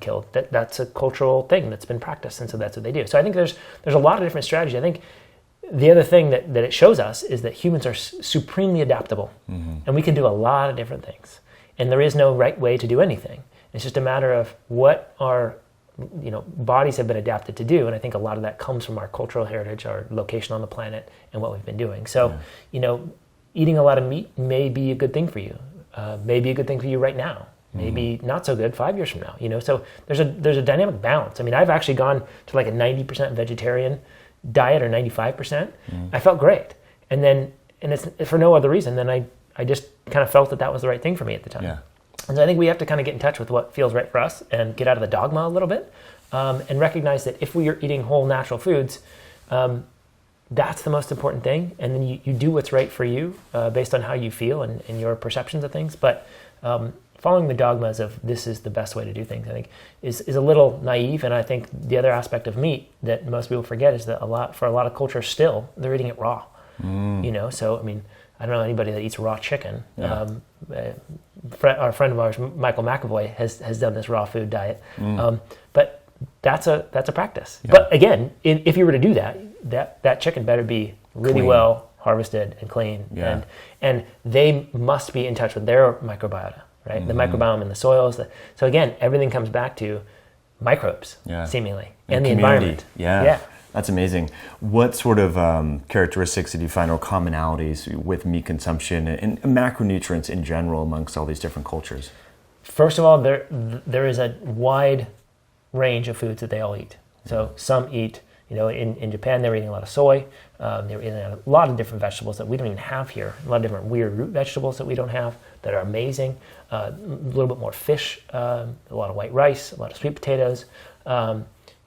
killed. That's a cultural thing that's been practiced, and so that's what they do. So I think there's a lot of different strategies. I think the other thing that it shows us is that humans are supremely adaptable, and we can do a lot of different things. And there is no right way to do anything. It's just a matter of what our bodies have been adapted to do, and I think a lot of that comes from our cultural heritage, our location on the planet, and what we've been doing. So, eating a lot of meat may be a good thing for you. May be a good thing for you right now. Maybe not so good 5 years from now. So there's a dynamic balance. I mean, I've actually gone to like a 90% vegetarian diet or 95%. I felt great, and it's for no other reason than I just kind of felt that was the right thing for me at the time. Yeah. And so I think we have to kind of get in touch with what feels right for us and get out of the dogma a little bit, and recognize that if we are eating whole natural foods, that's the most important thing. And then you do what's right for you based on how you feel and your perceptions of things. But following the dogmas of this is the best way to do things, I think is a little naive. And I think the other aspect of meat that most people forget is that for a lot of cultures still, they're eating it raw. So I mean, I don't know anybody that eats raw chicken. Yeah. Our friend of ours, Michael McAvoy, has done this raw food diet. But that's a practice. Yeah. But again, if you were to do that chicken better be really clean, well harvested and clean. Yeah. And they must be in touch with their microbiota, right? The microbiome in the soils. So again, everything comes back to microbes, seemingly, and the environment. Yeah. That's amazing. What sort of characteristics did you find or commonalities with meat consumption and macronutrients in general amongst all these different cultures? First of all, there is a wide range of foods that they all eat. So some eat, in Japan they were eating a lot of soy. They were eating a lot of different vegetables that we don't even have here. A lot of different weird root vegetables that we don't have that are amazing. A little bit more fish, a lot of white rice, a lot of sweet potatoes.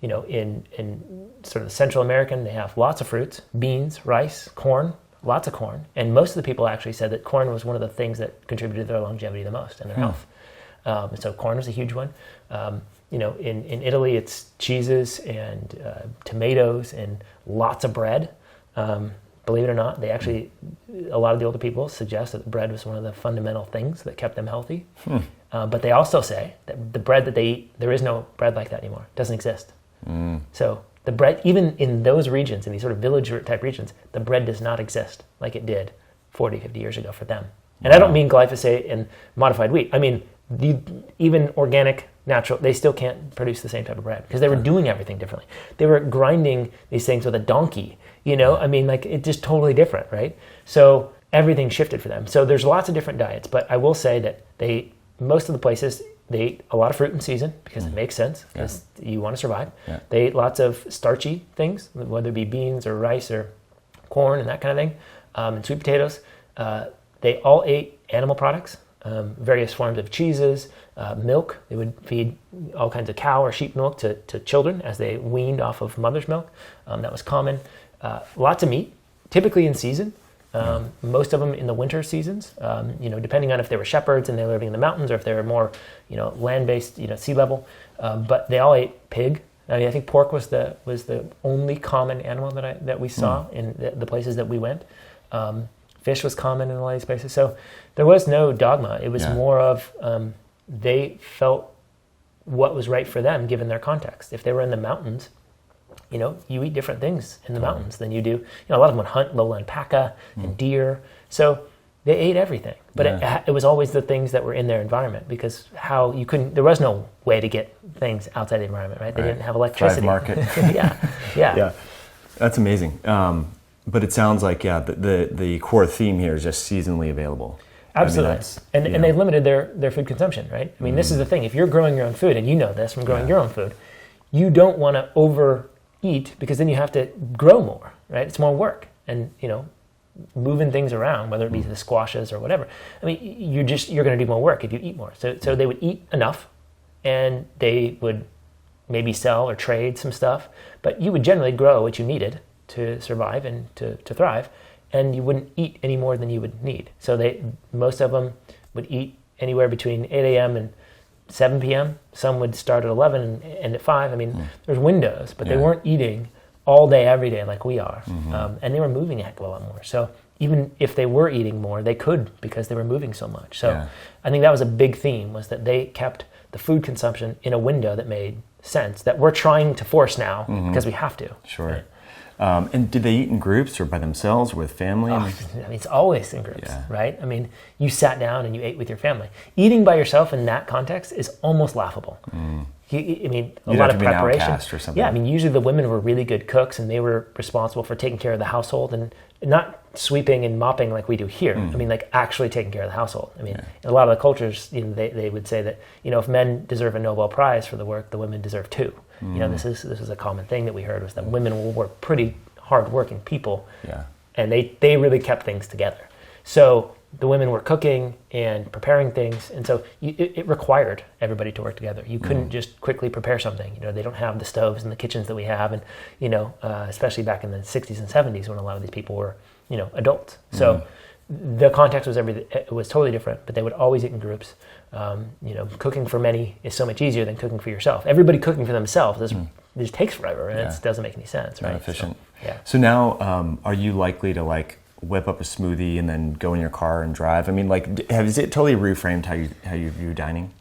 In sort of the Central American, they have lots of fruits, beans, rice, corn, lots of corn. And most of the people actually said that corn was one of the things that contributed to their longevity the most and their health. So corn was a huge one. In Italy, it's cheeses and tomatoes and lots of bread. believe it or not, they actually, a lot of the older people suggest that bread was one of the fundamental things that kept them healthy. But they also say that the bread that they eat, there is no bread like that anymore. It doesn't exist. So the bread, even in those regions, in these sort of village type regions, the bread does not exist like it did 40, 50 years ago for them. And I don't mean glyphosate and modified wheat. I mean, even organic, natural, they still can't produce the same type of bread because they were doing everything differently. They were grinding these things with a donkey, I mean, like it's just totally different, right? So everything shifted for them. So there's lots of different diets, but I will say that most of the places, they eat a lot of fruit in season because it makes sense because you want to survive. They ate lots of starchy things, whether it be beans or rice or corn and that kind of thing, and sweet potatoes. They all ate animal products, various forms of cheeses, milk. They would feed all kinds of cow or sheep milk to children as they weaned off of mother's milk. That was common. Lots of meat, typically in season. Most of them in the winter seasons, depending on if they were shepherds and they were living in the mountains or if they were more, land-based, sea level. But they all ate pig. I mean, I think pork was the only common animal that we saw in the places that we went. Fish was common in a lot of these places. So there was no dogma. It was more of they felt what was right for them given their context. If they were in the mountains, you eat different things in the mountains than you do. A lot of them would hunt lowland paca and deer. So they ate everything. But it was always the things that were in their environment because there was no way to get things outside the environment, right? They didn't have electricity. Drive market. Yeah. That's amazing. But it sounds like, the core theme here is just seasonally available. Absolutely. I mean, and they've limited their food consumption, right? I mean, this is the thing. If you're growing your own food, and you know this from growing your own food, you don't want to overeat because then you have to grow more, right? It's more work. And, moving things around, whether it be the squashes or whatever. I mean, you're going to do more work if you eat more. So they would eat enough and they would maybe sell or trade some stuff, but you would generally grow what you needed to survive and to thrive, and you wouldn't eat any more than you would need. So most of them would eat anywhere between 8 a.m. and 7 p.m. Some would start at 11 and end at 5. I mean, there's windows, but they weren't eating all day, every day like we are. And they were moving a heck of a lot more. So even if they were eating more, they could because they were moving so much. So I think that was a big theme, was that they kept the food consumption in a window that made sense, that we're trying to force now because we have to. Sure. Right? And did they eat in groups or by themselves or with family? I mean, it's always in groups, right? I mean, you sat down and you ate with your family. Eating by yourself in that context is almost laughable. I mean, a lot of preparation. Or something. Yeah, I mean, usually the women were really good cooks and they were responsible for taking care of the household and not sweeping and mopping like we do here. I mean, like actually taking care of the household. I mean, in a lot of the cultures, they would say that, if men deserve a Nobel Prize for the work, the women deserve 2. This is a common thing that we heard, was that women were pretty hard-working people, and they really kept things together. So the women were cooking and preparing things, and so it required everybody to work together. You couldn't just quickly prepare something. They don't have the stoves and the kitchens that we have, and especially back in the 60s and 70s when a lot of these people were adults. So the context was totally different, but they would always eat in groups. Cooking for many is so much easier than cooking for yourself. Everybody cooking for themselves just takes forever, and it doesn't make any sense, right? Not efficient. So, So now, are you likely to whip up a smoothie and then go in your car and drive? I mean, has it totally reframed how you view dining?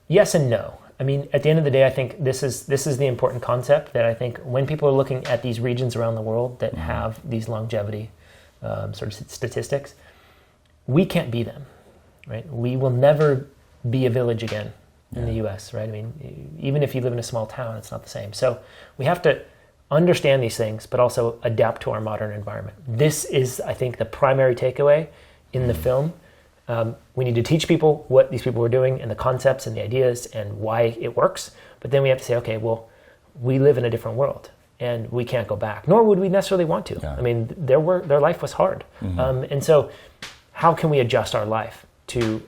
Yes and no. I mean, at the end of the day, I think this is the important concept, that I think when people are looking at these regions around the world that have these longevity sort of statistics, we can't be them, right? We will never be a village again in the U.S., right? I mean, even if you live in a small town, it's not the same. So we have to understand these things, but also adapt to our modern environment. This is, I think, the primary takeaway in the film. We need to teach people what these people were doing and the concepts and the ideas and why it works. But then we have to say, okay, well, we live in a different world and we can't go back, nor would we necessarily want to. I mean, their life was hard. And so how can we adjust our life to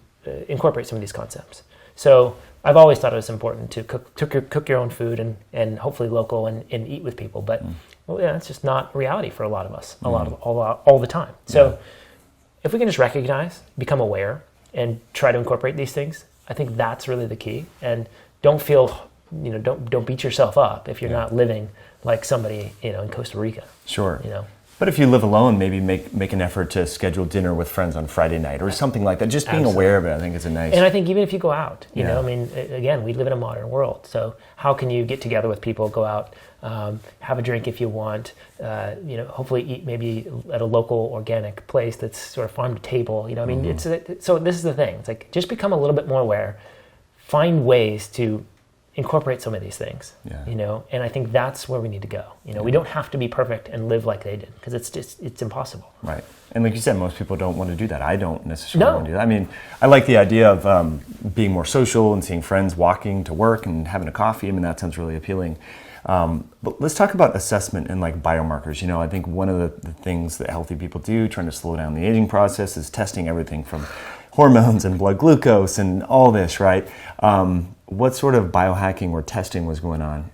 incorporate some of these concepts? So I've always thought it was important to cook your own food and hopefully local and eat with people. But it's just not reality for a lot of us, all the time. So if we can just recognize, become aware, and try to incorporate these things, I think that's really the key. And don't feel, don't beat yourself up if you're not living like somebody, in Costa Rica. Sure. But if you live alone, maybe make an effort to schedule dinner with friends on Friday night or something like that. Just being aware of it, I think, is a nice. And I think even if you go out, you know, I mean, again, we live in a modern world. So how can you get together with people, go out, have a drink if you want, you know, hopefully eat maybe at a local organic place that's sort of farm to table. You know, I mean, so this is the thing. It's like just become a little bit more aware, find ways to incorporate some of these things, you know, and I think that's where we need to go. You know, we don't have to be perfect and live like they did because it's impossible. Right. And like you said, most people don't want to do that. I don't necessarily want to do that. I mean, I like the idea of being more social and seeing friends walking to work and having a coffee. I mean, that sounds really appealing. But let's talk about assessment and like biomarkers. You know, I think one of the things that healthy people do, trying to slow down the aging process, is testing everything from hormones and blood glucose and all this, right? What sort of biohacking or testing was going on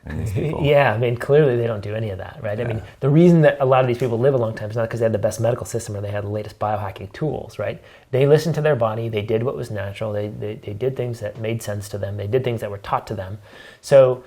in these people? Yeah, I mean, clearly they don't do any of that, right? I mean, the reason that a lot of these people live a long time is not because they had the best medical system or they had the latest biohacking tools, right? They listened to their body, they did what was natural, they did things that made sense to them, they did things that were taught to them. So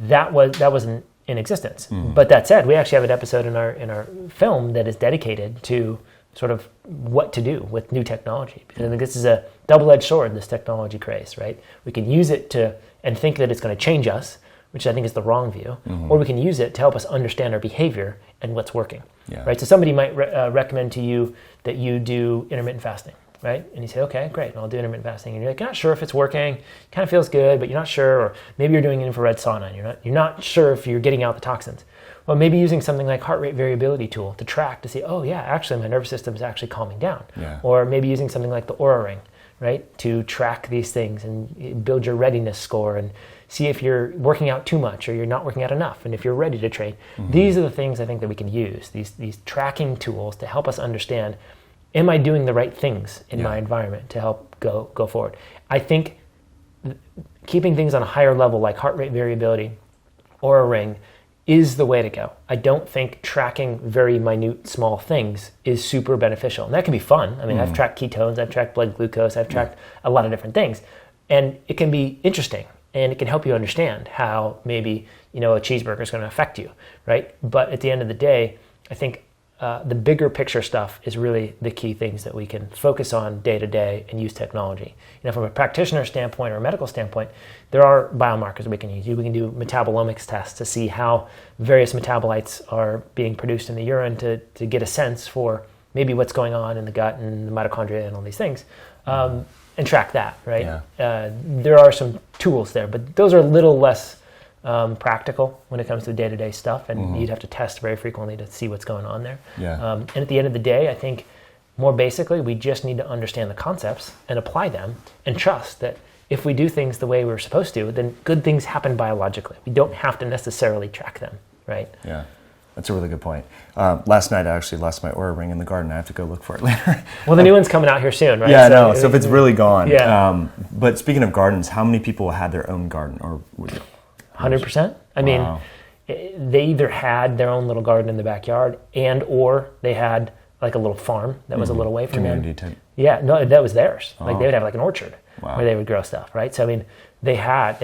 that was in existence. But that said, we actually have an episode in our film that is dedicated to sort of what to do with new technology. Because I think this is a double-edged sword, this technology craze, right? We can use it and think that it's going to change us, which I think is the wrong view, or we can use it to help us understand our behavior and what's working, right? So somebody might recommend to you that you do intermittent fasting, right? And you say, okay, great, I'll do intermittent fasting. And you're like, you're not sure if it's working, kind of feels good, but you're not sure, or maybe you're doing an infrared sauna and you're not sure if you're getting out the toxins. Well, maybe using something like heart rate variability tool to track to see, oh yeah, actually my nervous system is actually calming down. Or maybe using something like the Oura Ring, right, to track these things and build your readiness score and see if you're working out too much or you're not working out enough and if you're ready to train. These are the things I think that we can use, these tracking tools to help us understand, am I doing the right things in my environment to help go forward? I think keeping things on a higher level like heart rate variability or a ring is the way to go. I don't think tracking very minute, small things is super beneficial. And that can be fun. I mean, I've tracked ketones, I've tracked blood glucose, I've tracked a lot of different things. And it can be interesting and it can help you understand how maybe, you know, a cheeseburger is going to affect you, right? But at the end of the day, I think the bigger picture stuff is really the key things that we can focus on day to day and use technology. You know, from a practitioner standpoint or a medical standpoint, there are biomarkers we can use. We can do metabolomics tests to see how various metabolites are being produced in the urine to get a sense for maybe what's going on in the gut and the mitochondria and all these things, and track that, right? There are some tools there, but those are a little less practical when it comes to day-to-day stuff, and you'd have to test very frequently to see what's going on there. And at the end of the day, I think more basically, we just need to understand the concepts and apply them and trust that if we do things the way we're supposed to, then good things happen biologically. We don't have to necessarily track them, right? Yeah, that's a really good point. Last night I actually lost my Oura Ring in the garden. I have to go look for it later. Well, the new one's coming out here soon, right? Yeah, no. So if it's really gone. Yeah. But speaking of gardens, how many people had their own garden? Or 100%. I mean, they either had their own little garden in the backyard or they had like a little farm that was a little away from community them. type. Yeah, no, that was theirs. Like they would have like an orchard where they would grow stuff, right? So I mean, they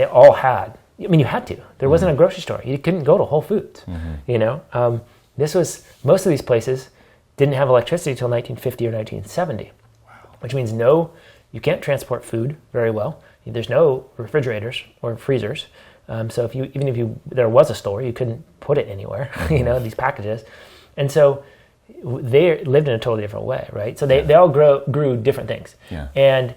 all had. I mean, you had to. There wasn't a grocery store. You couldn't go to Whole Foods. You know, most of these places didn't have electricity until 1950 or 1970, which means you can't transport food very well. There's no refrigerators or freezers. So even if there was a store, you couldn't put it anywhere, you know, these packages. And so they lived in a totally different way, right? So they all grew different things. And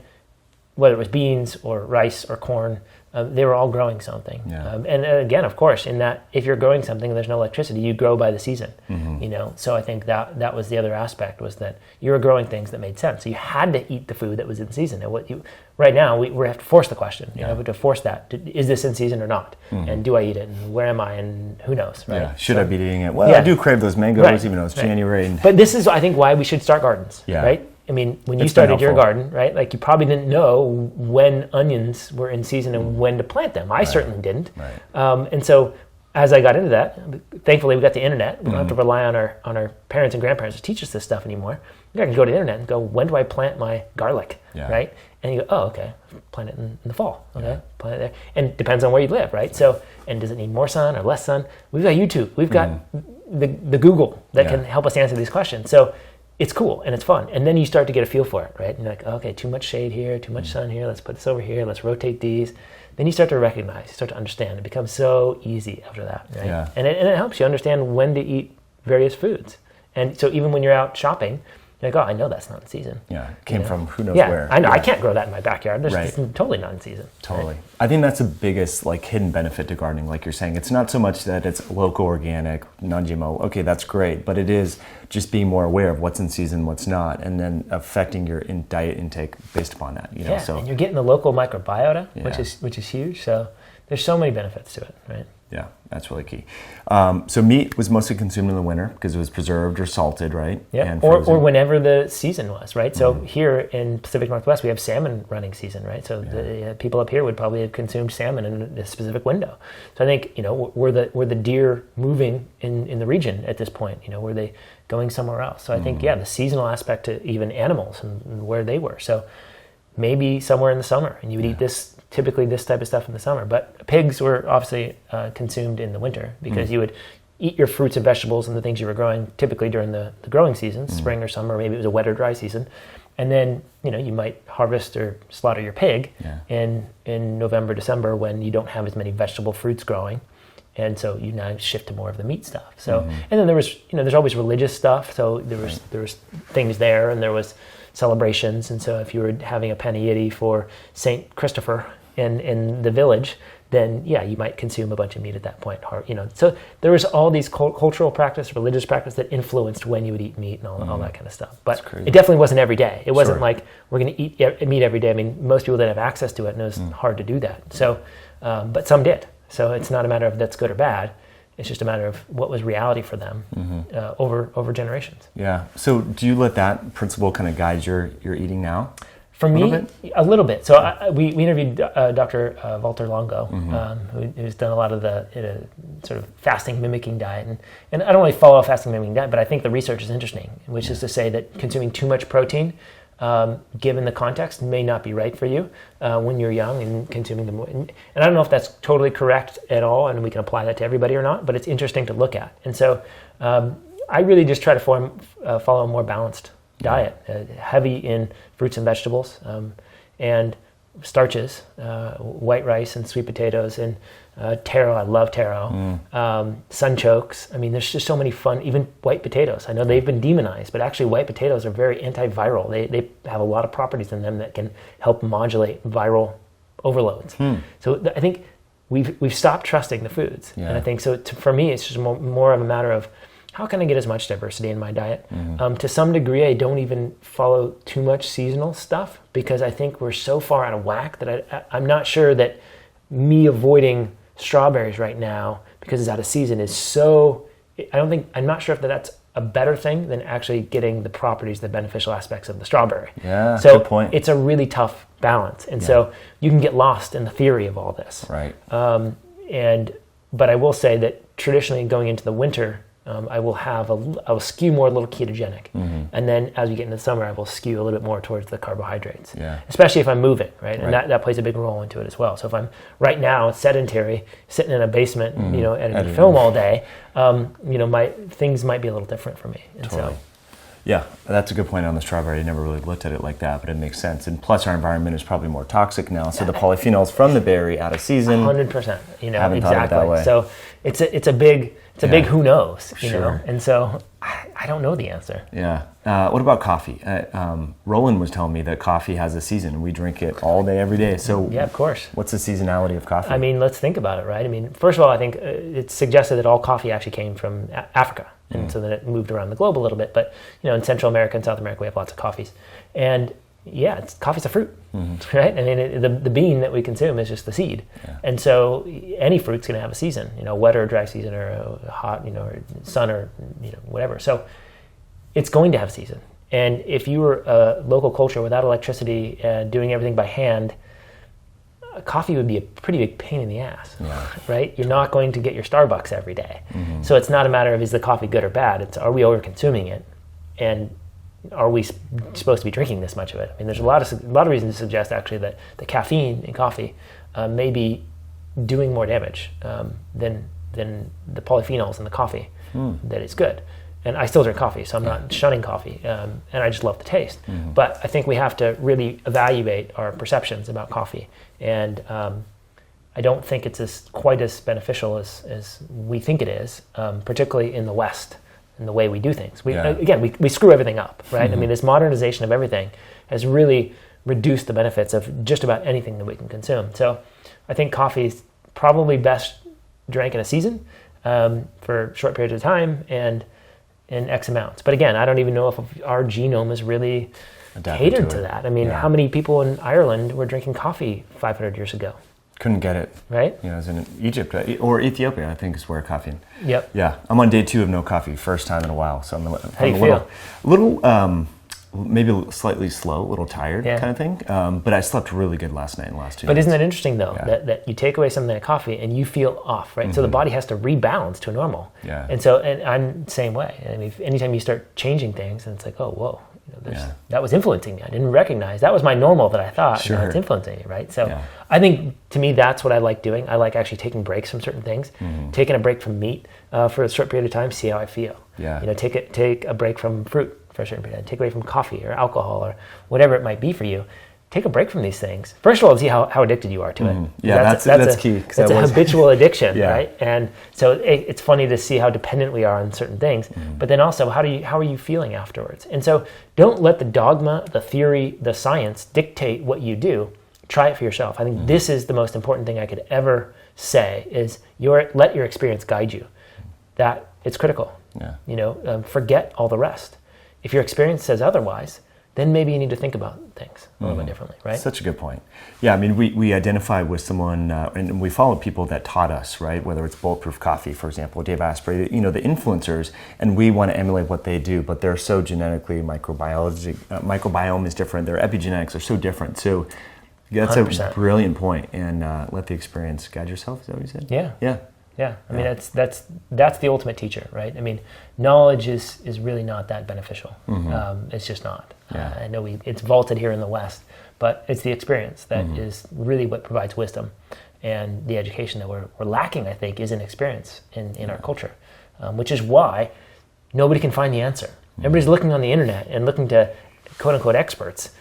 whether it was beans or rice or corn, they were all growing something. And again, of course, in that if you're growing something and there's no electricity, you grow by the season, you know? So I think that was the other aspect, was that you were growing things that made sense. So you had to eat the food that was in season. And right now, we have to force the question, you know, we have to force that. Is this in season or not? And do I eat it? And where am I? And who knows, right? Should I be eating it? Well, I do crave those mangoes, even though it's January. But this is, I think, why we should start gardens, right? I mean, when you started your garden, right, like you probably didn't know when onions were in season and when to plant them. I certainly didn't. And so as I got into that, thankfully we got the internet. We don't have to rely on our parents and grandparents to teach us this stuff anymore. I can go to the internet and go, when do I plant my garlic, right? And you go, oh, okay, plant it in the fall, okay? Plant it there. And it depends on where you live, right? So, and does it need more sun or less sun? We've got YouTube. We've got the Google that can help us answer these questions. So it's cool and it's fun. And then you start to get a feel for it, right? And you're like, okay, too much shade here, too much sun here. Let's put this over here. Let's rotate these. Then you start to recognize, you start to understand. It becomes so easy after that, right? Yeah. And it helps you understand when to eat various foods. And so even when you're out shopping, you're like, oh, I know that's not in season. Yeah, it came from who knows yeah, where. I know. Yeah. I can't grow that in my backyard. It's Right. totally not in season. Totally. Right? I think that's the biggest like hidden benefit to gardening, like you're saying. It's not so much that it's local, organic, non-GMO. Okay, that's great. But it is just being more aware of what's in season, what's not, and then affecting your diet intake based upon that. You know, Yeah, and you're getting the local microbiota, Yeah. which is huge. So there's so many benefits to it, right? Yeah, that's really key. So meat was mostly consumed in the winter because it was preserved or salted, right? Yeah, And or frozen. whenever the season was, right? So here in Pacific Northwest, we have salmon running season, right? So the people up here would probably have consumed salmon in a specific window. So I think, were the deer moving in the region at this point? Were they going somewhere else? So I think, the seasonal aspect to even animals and where they were. So maybe somewhere in the summer, and you would eat typically this type of stuff in the summer. But pigs were obviously consumed in the winter because you would eat your fruits and vegetables and the things you were growing typically during the growing seasons, spring or summer, maybe it was a wet or dry season. And then, you might harvest or slaughter your pig in November, December when you don't have as many vegetable fruits growing. And so you now shift to more of the meat stuff. So, and then there was, there's always religious stuff. So there was things there, and there was celebrations. And so if you were having a panegyric for Saint Christopher in the village, then you might consume a bunch of meat at that point. So there was all these cultural practice, religious practice that influenced when you would eat meat and all that kind of stuff. But it definitely wasn't every day. It wasn't like we're going to eat meat every day. I mean, most people didn't have access to it, and it was hard to do that. So, but some did. So it's not a matter of that's good or bad. It's just a matter of what was reality for them over generations. Yeah. So do you let that principle kind of guide your eating now? For me, a little bit. So we interviewed Dr. Walter Longo, who's done a lot of the sort of fasting mimicking diet. And I don't really follow a fasting mimicking diet, but I think the research is interesting, which is to say that consuming too much protein, given the context, may not be right for you when you're young and consuming them. And I don't know if that's totally correct at all, and we can apply that to everybody or not, but it's interesting to look at. And so I really just try to follow a more balanced diet, heavy in fruits and vegetables, and starches, white rice and sweet potatoes, and taro. I love taro. Sunchokes. I mean, there's just so many fun, even white potatoes. I know they've been demonized, but actually white potatoes are very antiviral. They have a lot of properties in them that can help modulate viral overloads. So I think we've stopped trusting the foods. And I think so for me, it's just more of a matter of, how can I get as much diversity in my diet? To some degree, I don't even follow too much seasonal stuff because I think we're so far out of whack that I'm not sure that me avoiding strawberries right now because it's out of season is so... I'm not sure if that's a better thing than actually getting the properties, the beneficial aspects of the strawberry. Yeah, so good point. It's a really tough balance. And so you can get lost in the theory of all this. Right. But I will say that traditionally going into the winter, I will skew more a little ketogenic. And then as we get into the summer, I will skew a little bit more towards the carbohydrates, especially if I'm moving, right? And that plays a big role into it as well. So if I'm right now sedentary, sitting in a basement, editing film all day, my things might be a little different for me. And Totally. Yeah, that's a good point on the strawberry. I never really looked at it like that, but it makes sense. And plus our environment is probably more toxic now. So the polyphenols from the berry out of season. 100%, haven't thought of it that way. So it's a big big who knows, Sure. And so I don't know the answer. Yeah. What about coffee? Roland was telling me that coffee has a season and we drink it all day, every day. So yeah, of course. What's the seasonality of coffee? I mean, let's think about it, right? I mean, first of all, I think it's suggested that all coffee actually came from Africa. And so then it moved around the globe a little bit. But, in Central America and South America, we have lots of coffees. And coffee's a fruit, right? I mean, the bean that we consume is just the seed. And so any fruit's going to have a season, wet or dry season or hot, or sun or, whatever. So it's going to have a season. And if you were a local culture without electricity, doing everything by hand, coffee would be a pretty big pain in the ass, right? You're not going to get your Starbucks every day. So it's not a matter of is the coffee good or bad. It's are we over consuming it? And are we supposed to be drinking this much of it? I mean, there's a lot of reasons to suggest actually that the caffeine in coffee may be doing more damage than the polyphenols in the coffee that is good. And I still drink coffee, so I'm not shunning coffee, and I just love the taste. But I think we have to really evaluate our perceptions about coffee, and I don't think it's quite as beneficial as we think it is, particularly in the West, in the way we do things. We screw everything up, right? I mean, this modernization of everything has really reduced the benefits of just about anything that we can consume. So I think coffee is probably best drank in a season for short periods of time and in X amounts. But again, I don't even know if our genome is really catered to that. I mean, how many people in Ireland were drinking coffee 500 years ago? Couldn't get it. Right? You know, I was in Egypt or Ethiopia, I think is where caffeine. Yep. Yeah. I'm on day 2 of no coffee, first time in a while. So I'm How do you feel? A little maybe slightly slow, a little tired kind of thing. But I slept really good last night and last 2 nights. But isn't that interesting though, that you take away something like coffee and you feel off, right? So the body has to rebalance to a normal. Yeah. And I'm the same way. I mean, anytime you start changing things and it's like, oh, whoa, that was influencing me. I didn't recognize. That was my normal that I thought. Now it's influencing me, right? So I think to me, that's what I like doing. I like actually taking breaks from certain things, taking a break from meat for a short period of time, see how I feel. Yeah. You know, take a break from fruit for a certain period of time, take away from coffee or alcohol or whatever it might be for you. Take a break from these things. First of all, see how addicted you are to it. Yeah, that's key. That's a habitual addiction, right? And so it's funny to see how dependent we are on certain things. But then also, how are you feeling afterwards? And so don't let the dogma, the theory, the science dictate what you do. Try it for yourself. I think this is the most important thing I could ever say is let your experience guide you. That it's critical. Yeah. You know, forget all the rest. If your experience says otherwise, then maybe you need to think about things a little bit differently, right? Such a good point. Yeah, I mean, we identify with someone, and we follow people that taught us, right? Whether it's Bulletproof Coffee, for example, Dave Asprey, you know, the influencers, and we want to emulate what they do, but they're so genetically, microbiome is different, their epigenetics are so different. So that's 100%. A brilliant point, and let the experience guide yourself, is that what you said? Yeah. Yeah. Yeah, I mean that's the ultimate teacher, right? I mean, knowledge is really not that beneficial. It's just not. I know it's vaulted here in the West, but it's the experience that is really what provides wisdom, and the education that we're lacking, I think, is an experience in our culture, which is why nobody can find the answer. Everybody's looking on the internet and looking to quote unquote experts.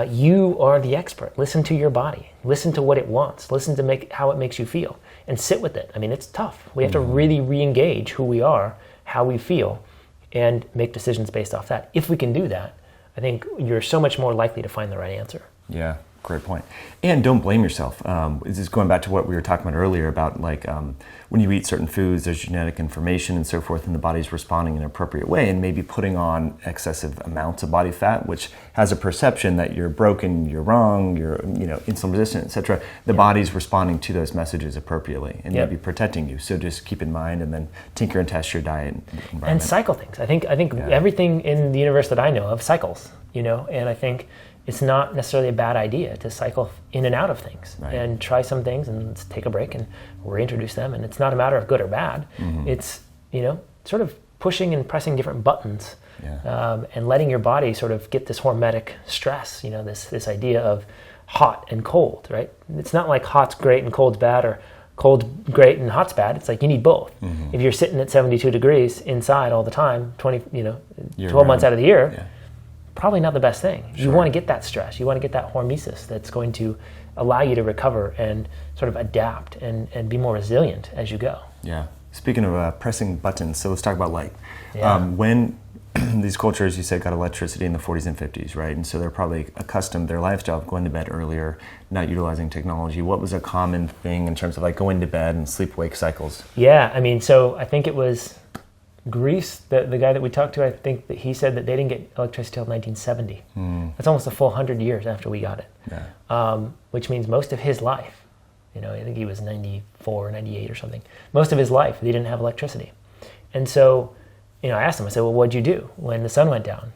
You are the expert. Listen to your body. Listen to what it wants. Listen to how it makes you feel. And sit with it. I mean, it's tough. We have to really re-engage who we are, how we feel, and make decisions based off that. If we can do that, I think you're so much more likely to find the right answer. Yeah, great point. And don't blame yourself. This is going back to what we were talking about earlier about when you eat certain foods, there's genetic information and so forth, and the body's responding in an appropriate way, and maybe putting on excessive amounts of body fat, which has a perception that you're broken, you're wrong, you're insulin resistant, etc. The body's responding to those messages appropriately and maybe protecting you. So just keep in mind, and then tinker and test your diet and environment. And cycle things. I think everything in the universe that I know of cycles, and I think it's not necessarily a bad idea to cycle in and out of things and try some things and take a break and reintroduce them. And it's not a matter of good or bad. It's, sort of pushing and pressing different buttons and letting your body sort of get this hormetic stress, this idea of hot and cold, right? It's not like hot's great and cold's bad or cold's great and hot's bad. It's like you need both. If you're sitting at 72 degrees inside all the time, 12 months out of the year, probably not the best thing. Sure. You want to get that stress. You want to get that hormesis that's going to allow you to recover and sort of adapt and be more resilient as you go. Yeah. Speaking of pressing buttons, so let's talk about light. When these cultures, you said, got electricity in the 40s and 50s, right? And so they're probably accustomed, their lifestyle of going to bed earlier, not utilizing technology. What was a common thing in terms of like going to bed and sleep-wake cycles? Yeah, I mean, so I think it was Greece, the guy that we talked to, I think that he said that they didn't get electricity till 1970. That's almost a full 100 years after we got it, which means most of his life, I think he was 94, 98 or something. Most of his life, they didn't have electricity. And so, I asked him, I said, well, what'd you do when the sun went down?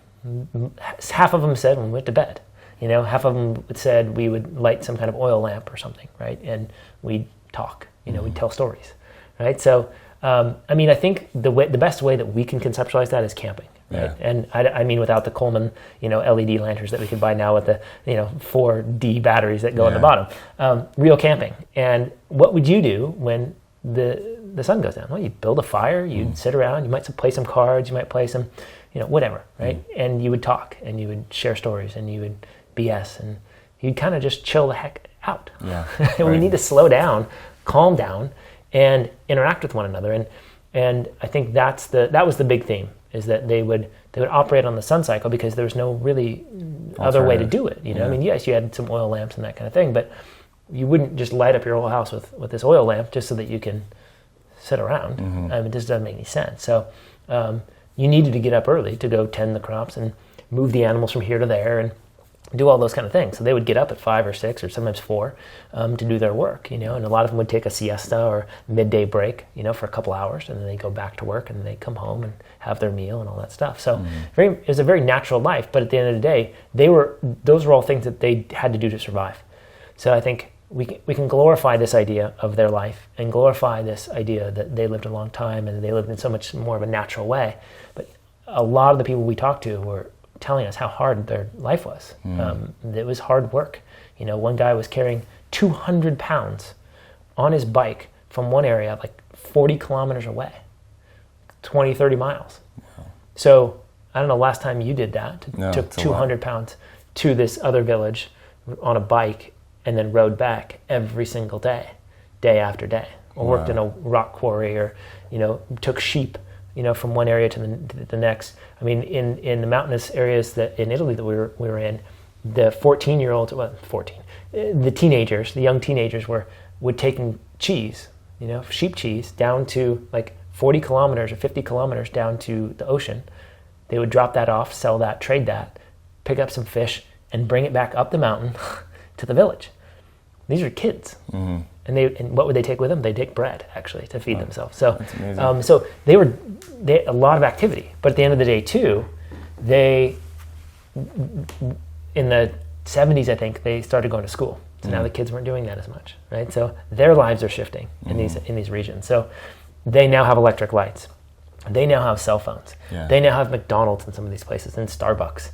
Half of them said when we went to bed. Half of them said we would light some kind of oil lamp or something, right? And we'd talk, we'd tell stories, right? So, I think the best way that we can conceptualize that is camping, right? Yeah. And I mean without the Coleman, LED lanterns that we could buy now with the, 4D batteries that go on the bottom. Real camping. And what would you do when the sun goes down? Well, you build a fire, you'd sit around, you might play some cards, you might play some, whatever, right? And you would talk, and you would share stories, and you would BS, and you'd kind of just chill the heck out. Yeah. We need to slow down, calm down, and interact with one another. And I think that was the big theme, is that they would operate on the sun cycle because there was no really other way to do it. I mean, yes, you had some oil lamps and that kind of thing, but you wouldn't just light up your whole house with this oil lamp just so that you can sit around. It just doesn't make any sense. So you needed to get up early to go tend the crops and move the animals from here to there and do all those kind of things. So they would get up at 5 or 6 or sometimes 4 to do their work, and a lot of them would take a siesta or midday break, for a couple hours, and then they go back to work, and they come home and have their meal and all that stuff. So it was a very natural life, but at the end of the day, those were all things that they had to do to survive. So I think we can glorify this idea of their life and glorify this idea that they lived a long time and they lived in so much more of a natural way. But a lot of the people we talked to were telling us how hard their life was. It was hard work. One guy was carrying 200 pounds on his bike from one area, like 40 kilometers away, 20, 30 miles. Wow. So I don't know, last time you did that, took 200 pounds to this other village on a bike and then rode back every single day, day after day, or worked in a rock quarry, or took sheep from one area to the next. I mean, in the mountainous areas in Italy that we were in, the 14-year-olds, the teenagers, the young teenagers would taking cheese, sheep cheese, down to like 40 kilometers or 50 kilometers down to the ocean. They would drop that off, sell that, trade that, pick up some fish, and bring it back up the mountain to the village. These are kids. And what would they take with them? They'd take bread, actually, to feed themselves. So, so they had a lot of activity. But at the end of the day, too, in the 70s, I think, they started going to school. So now the kids weren't doing that as much, right? So their lives are shifting in these regions. So they now have electric lights. They now have cell phones. Yeah. They now have McDonald's in some of these places, and Starbucks.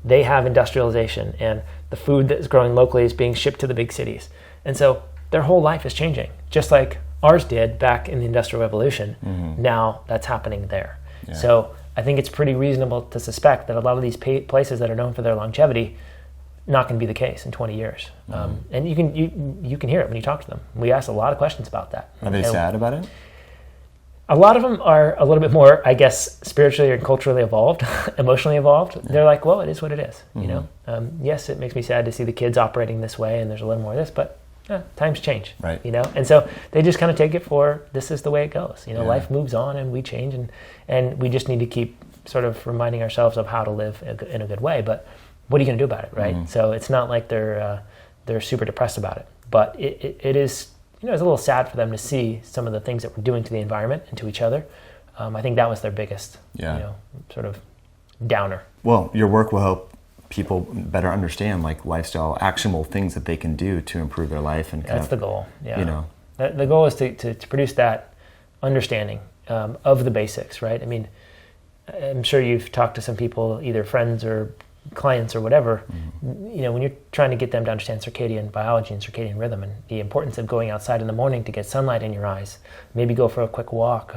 They have industrialization, and the food that is growing locally is being shipped to the big cities. And so their whole life is changing, just like ours did back in the Industrial Revolution. Now that's happening there. Yeah. So I think it's pretty reasonable to suspect that a lot of these places that are known for their longevity, not going to be the case in 20 years. And you can hear it when you talk to them. We ask a lot of questions about that. Are they sad about it? A lot of them are a little bit more, I guess, spiritually or culturally evolved, emotionally evolved. They're like, well, it is what it is. Yes, it makes me sad to see the kids operating this way, and there's a little more of this, but times change, right? And so they just kind of take it for, this is the way it goes. Life moves on, and we change, and we just need to keep sort of reminding ourselves of how to live in a good way. But what are you going to do about it, right? So it's not like they're super depressed about it, but it is. It's a little sad for them to see some of the things that we're doing to the environment and to each other. I think that was their biggest, sort of downer. Well, your work will help people better understand like lifestyle, actionable things that they can do to improve their life, and that's the goal. Yeah, the goal is to produce that understanding of the basics, right? I mean, I'm sure you've talked to some people, either friends or clients or whatever, when you're trying to get them to understand circadian biology and circadian rhythm and the importance of going outside in the morning to get sunlight in your eyes, maybe go for a quick walk,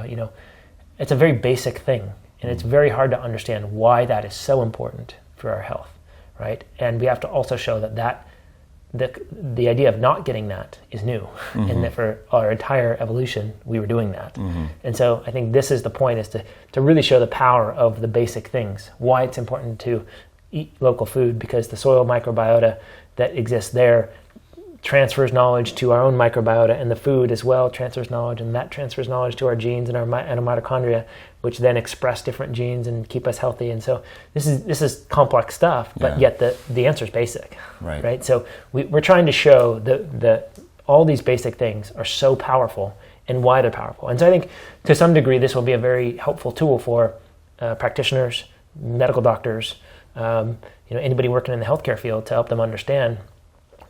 it's a very basic thing, and it's very hard to understand why that is so important for our health, right? And we have to also show that the idea of not getting that is new, and that for our entire evolution we were doing that. And so I think this is the point, is to really show the power of the basic things, why it's important to eat local food, because the soil microbiota that exists there transfers knowledge to our own microbiota, and the food as well transfers knowledge, and that transfers knowledge to our genes and our mitochondria, which then express different genes and keep us healthy. And so this is complex stuff, but yet the answer is basic, right? So we're trying to show that all these basic things are so powerful and why they're powerful. And so I think to some degree this will be a very helpful tool for practitioners, medical doctors, anybody working in the healthcare field, to help them understand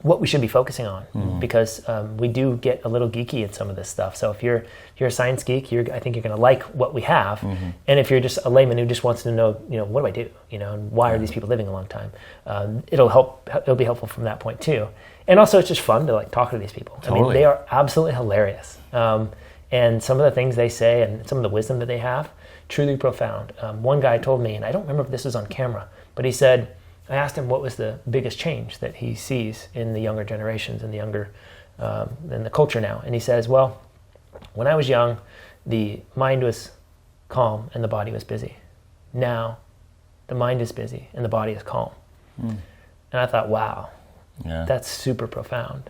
what we should be focusing on, because we do get a little geeky in some of this stuff. So if you're a science geek, I think you're going to like what we have. And if you're just a layman who just wants to know, what do I do, and why are these people living a long time, it'll be helpful from that point too. And also it's just fun to talk to these people. Totally. I mean, they are absolutely hilarious. And some of the things they say and some of the wisdom that they have, truly profound. One guy told me, and I don't remember if this was on camera, but he said, I asked him what was the biggest change that he sees in the younger generations and in the culture now. And he says, well, when I was young, the mind was calm and the body was busy. Now, the mind is busy and the body is calm. And I thought, wow, that's super profound.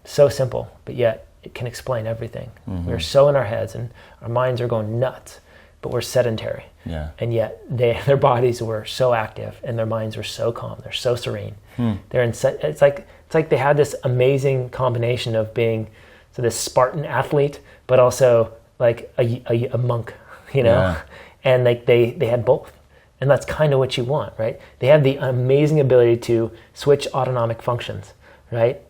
So simple, but yet it can explain everything. We're so in our heads and our minds are going nuts, but we're sedentary. And yet their bodies were so active and their minds were so calm. They're so serene. It's like they had this amazing combination of being this Spartan athlete, but also like a monk, and like they had both. And that's kind of what you want, right? They have the amazing ability to switch autonomic functions, right?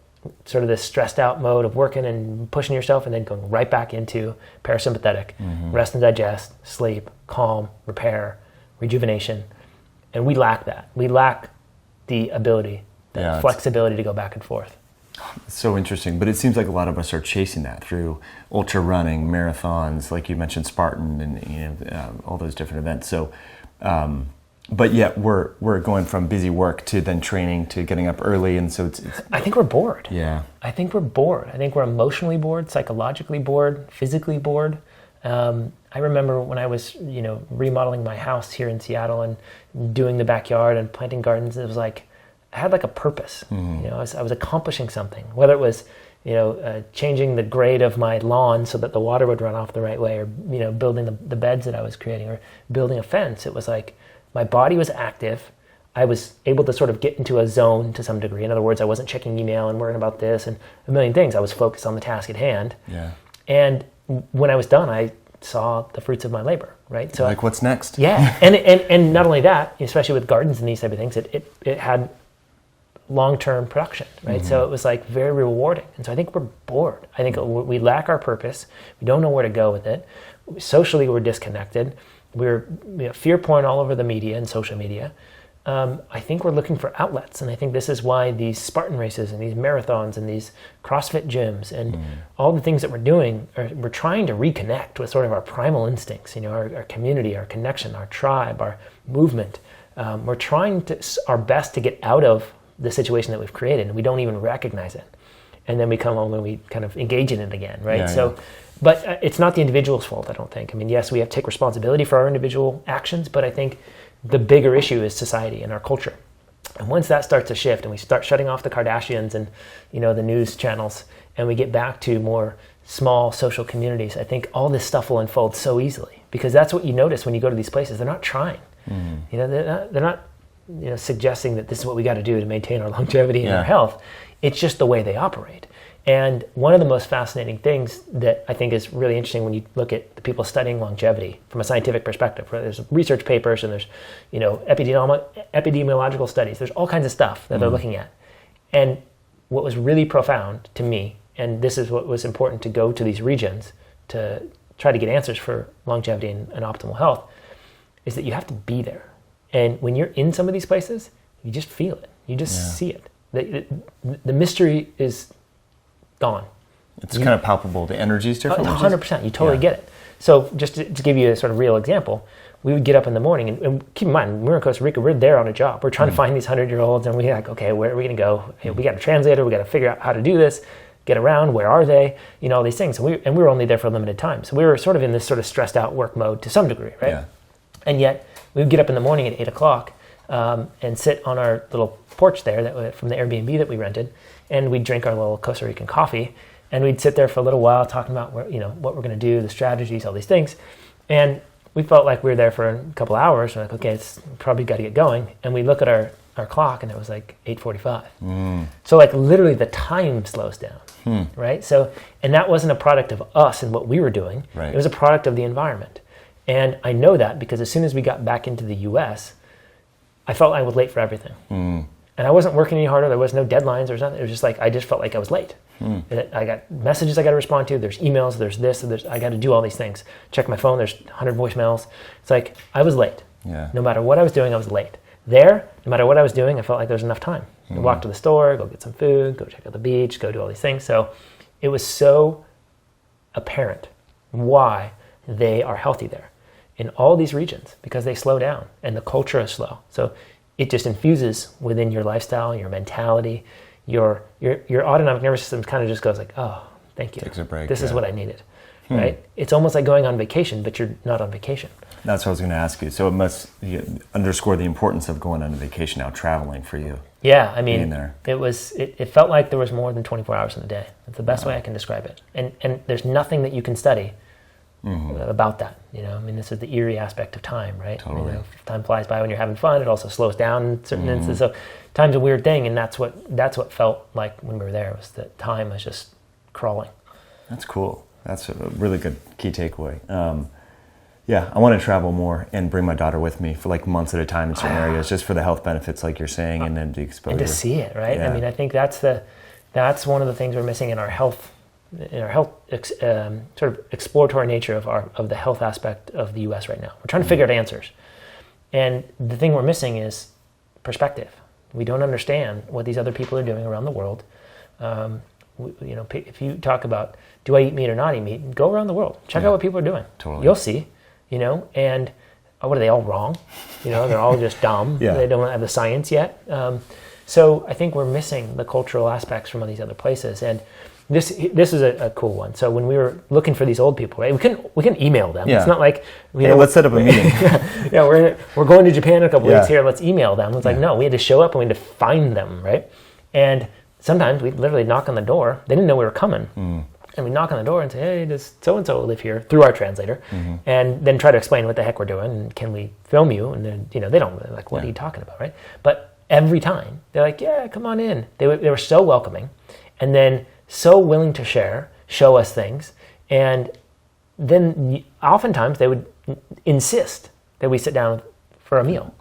Sort of this stressed out mode of working and pushing yourself and then going right back into parasympathetic, rest and digest, sleep, calm, repair, rejuvenation. And we lack that. We lack the ability, the flexibility to go back and forth. It's so interesting, but it seems like a lot of us are chasing that through ultra running, marathons, like you mentioned, Spartan, and all those different events. So, but yet we're going from busy work to then training to getting up early, and so it's I think we're bored. Yeah. I think we're bored. I think we're emotionally bored, psychologically bored, physically bored. I remember when I was, remodeling my house here in Seattle and doing the backyard and planting gardens. It was like I had like a purpose. I was accomplishing something. Whether it was, changing the grade of my lawn so that the water would run off the right way, or building the beds that I was creating, or building a fence. It was like my body was active. I was able to sort of get into a zone to some degree. In other words, I wasn't checking email and worrying about this and a million things. I was focused on the task at hand. Yeah. And when I was done, I saw the fruits of my labor, right? So like, what's next? Yeah. and not only that, especially with gardens and these type of things, it had long-term production, right? So it was like very rewarding. And so I think we're bored. I think we lack our purpose. We don't know where to go with it. Socially, we're disconnected. We're fear porn all over the media and social media. I think we're looking for outlets. And I think this is why these Spartan races and these marathons and these CrossFit gyms and all the things that we're doing, we're trying to reconnect with sort of our primal instincts, our community, our connection, our tribe, our movement. We're trying our best to get out of the situation that we've created, and we don't even recognize it. And then we come home and we kind of engage in it again, right? But it's not the individual's fault, I don't think. I mean, yes, we have to take responsibility for our individual actions, but I think the bigger issue is society and our culture. And once that starts to shift and we start shutting off the Kardashians and, the news channels, and we get back to more small social communities, I think all this stuff will unfold so easily, because that's what you notice when you go to these places. They're not trying. They're not suggesting that this is what we got to do to maintain our longevity and our health. It's just the way they operate. And one of the most fascinating things that I think is really interesting when you look at the people studying longevity from a scientific perspective, right? There's research papers and there's, epidemiological studies. There's all kinds of stuff that they're looking at. And what was really profound to me, and this is what was important to go to these regions to try to get answers for longevity and optimal health, is that you have to be there. And when you're in some of these places, you just feel it. You just see it. The mystery is gone. It's kind of palpable. The energy is different. 100%. You totally get it. So just to give you a sort of real example, we would get up in the morning, and keep in mind, we're in Costa Rica, we're there on a job. We're trying to find these 100-year-olds, and we're like, okay, where are we going to go? Hey, we got a translator. We got to figure out how to do this, get around. Where are they? All these things. And we were only there for a limited time. So we were sort of in this sort of stressed out work mode to some degree, right? Yeah. And yet we would get up in the morning at 8 o'clock and sit on our little porch there from the Airbnb that we rented, and we'd drink our little Costa Rican coffee, and we'd sit there for a little while talking about what we're going to do, the strategies, all these things. And we felt like we were there for a couple hours. We're like, okay, it's probably got to get going. And we look at our clock, and it was like 8:45. So like literally the time slows down, right? So, and that wasn't a product of us and what we were doing. Right. It was a product of the environment. And I know that because as soon as we got back into the US, I felt I was late for everything. And I wasn't working any harder. There was no deadlines. There was nothing. It was just like, I just felt like I was late. I got messages I got to respond to. There's emails. There's this. I got to do all these things. Check my phone. There's 100 voicemails. It's like, I was late. Yeah. No matter what I was doing, I was late. There, no matter what I was doing, I felt like there was enough time. I walk to the store, go get some food, go check out the beach, go do all these things. So it was so apparent why they are healthy there in all these regions, because they slow down and the culture is slow. So it just infuses within your lifestyle, your mentality, your autonomic nervous system kind of just goes like, oh, thank you. Takes a break. This is what I needed, right? It's almost like going on vacation, but you're not on vacation. That's what I was going to ask you. So it must underscore the importance of going on a vacation now, traveling for you. Yeah, I mean, being there. It felt like there was more than 24 hours in the day. That's the best way I can describe it. And there's nothing that you can study about that. You know, I mean, this is the eerie aspect of time, right? Totally. You know, time flies by when you're having fun. It also slows down in certain instances. So time's a weird thing, and that's what felt like when we were there, was that time was just crawling. That's cool. That's a really good key takeaway. Yeah, I want to travel more and bring my daughter with me for like months at a time in certain areas, just for the health benefits, like you're saying, and then the exposure. And to see it, right? Yeah. I mean, I think that's one of the things we're missing in our health, sort of exploratory nature of the health aspect of the U.S. right now. We're trying to figure out answers, and the thing we're missing is perspective. We don't understand what these other people are doing around the world. You know, if you talk about, do I eat meat or not eat meat? Go around the world, check out what people are doing. Totally. You'll see. You know, and what are they all wrong? You know, they're all just dumb. Yeah. They don't have the science yet. So I think we're missing the cultural aspects from all these other places. And this is a cool one. So when we were looking for these old people, right, we can email them. Yeah. It's not like, let's set up a meeting. yeah, we're going to Japan in a couple weeks here. Let's email them. It's like, no, we had to show up and we had to find them, right? And sometimes we'd literally knock on the door. They didn't know we were coming. And we knock on the door and say, hey, does so-and-so live here, through our translator, and then try to explain what the heck we're doing, and can we film you? And then, you know, they don't really like, what are you talking about, right? But every time, they're like, yeah, come on in. They were so welcoming, and then so willing to share, show us things, and then oftentimes they would insist that we sit down for a meal.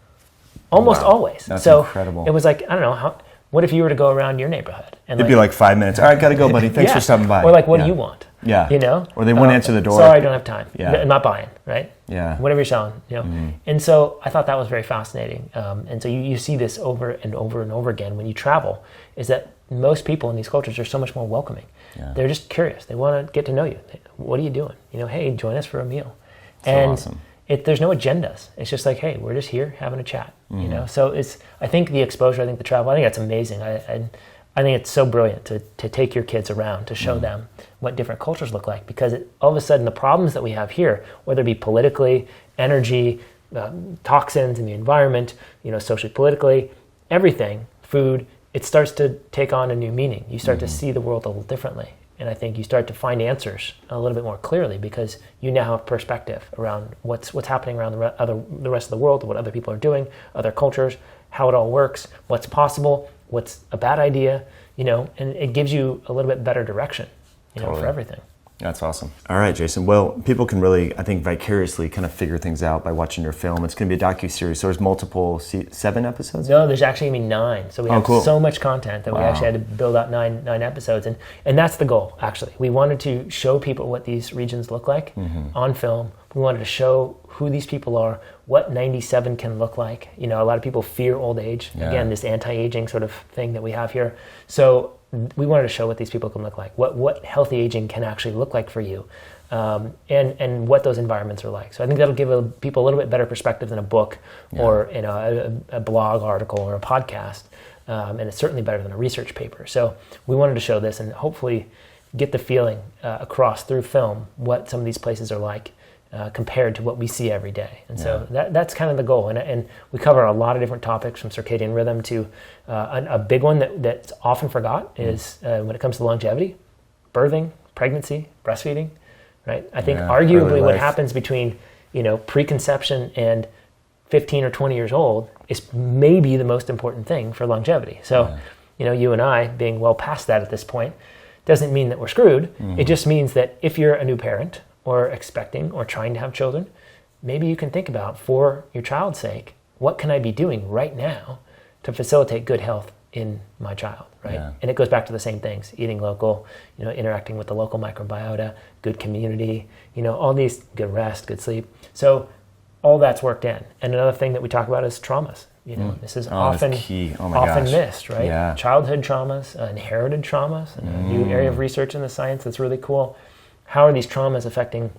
Almost always. That's so incredible. It was like, I don't know, what if you were to go around your neighborhood? And It'd be like 5 minutes. All right, gotta go, buddy. Thanks for stopping by. Or like, what do you want? Yeah. You know? Or they won't answer the door. Sorry, I don't have time. Yeah. I'm not buying, right? Yeah. Whatever you're selling, you know? And so I thought that was very fascinating. And so you see this over and over and over again when you travel, is that most people in these cultures are so much more welcoming. Yeah. They're just curious. They want to get to know you. What are you doing? You know, hey, join us for a meal. So and awesome. There's no agendas. It's just like, hey, we're just here having a chat, you know? So I think the exposure, I think the travel, I think that's amazing. I think it's so brilliant to take your kids around, to show them what different cultures look like, because all of a sudden the problems that we have here, whether it be politically, energy, toxins in the environment, you know, socially, politically, everything, food, it starts to take on a new meaning. You start to see the world a little differently. And I think you start to find answers a little bit more clearly, because you now have perspective around what's happening around the rest of the world, what other people are doing, other cultures, how it all works, what's possible, what's a bad idea, you know, and it gives you a little bit better direction, you know, for everything. That's awesome. All right, Jason. Well, people can really, I think, vicariously kind of figure things out by watching your film. It's going to be a docuseries. So there's multiple 7 episodes? No, there's actually going to be 9. So we have cool. so much content that we actually had to build out 9 episodes. And that's the goal, actually. We wanted to show people what these regions look like on film. We wanted to show who these people are, what 97 can look like. You know, a lot of people fear old age. Yeah. Again, this anti-aging sort of thing that we have here. So we wanted to show what these people can look like, what healthy aging can actually look like for you, and what those environments are like. So I think that'll give people a little bit better perspective than a book or a blog article or a podcast, and it's certainly better than a research paper. So we wanted to show this and hopefully get the feeling across through film what some of these places are like compared to what we see every day. And so that's kind of the goal. And we cover a lot of different topics, from circadian rhythm to a big one that's often forgot is when it comes to longevity, birthing, pregnancy, breastfeeding, right? I think arguably what happens between, you know, preconception and 15 or 20 years old is maybe the most important thing for longevity. So, you know, you and I being well past that at this point doesn't mean that we're screwed. It just means that if you're a new parent or expecting or trying to have children, maybe you can think about, for your child's sake, what can I be doing right now to facilitate good health in my child, right? Yeah. And it goes back to the same things: eating local, you know, interacting with the local microbiota, good community, you know, all these, good rest, good sleep. So all that's worked in. And another thing that we talk about is traumas. You know, this is often missed, right? Yeah. Childhood traumas, inherited traumas, a new area of research in the science that's really cool. how are these traumas affecting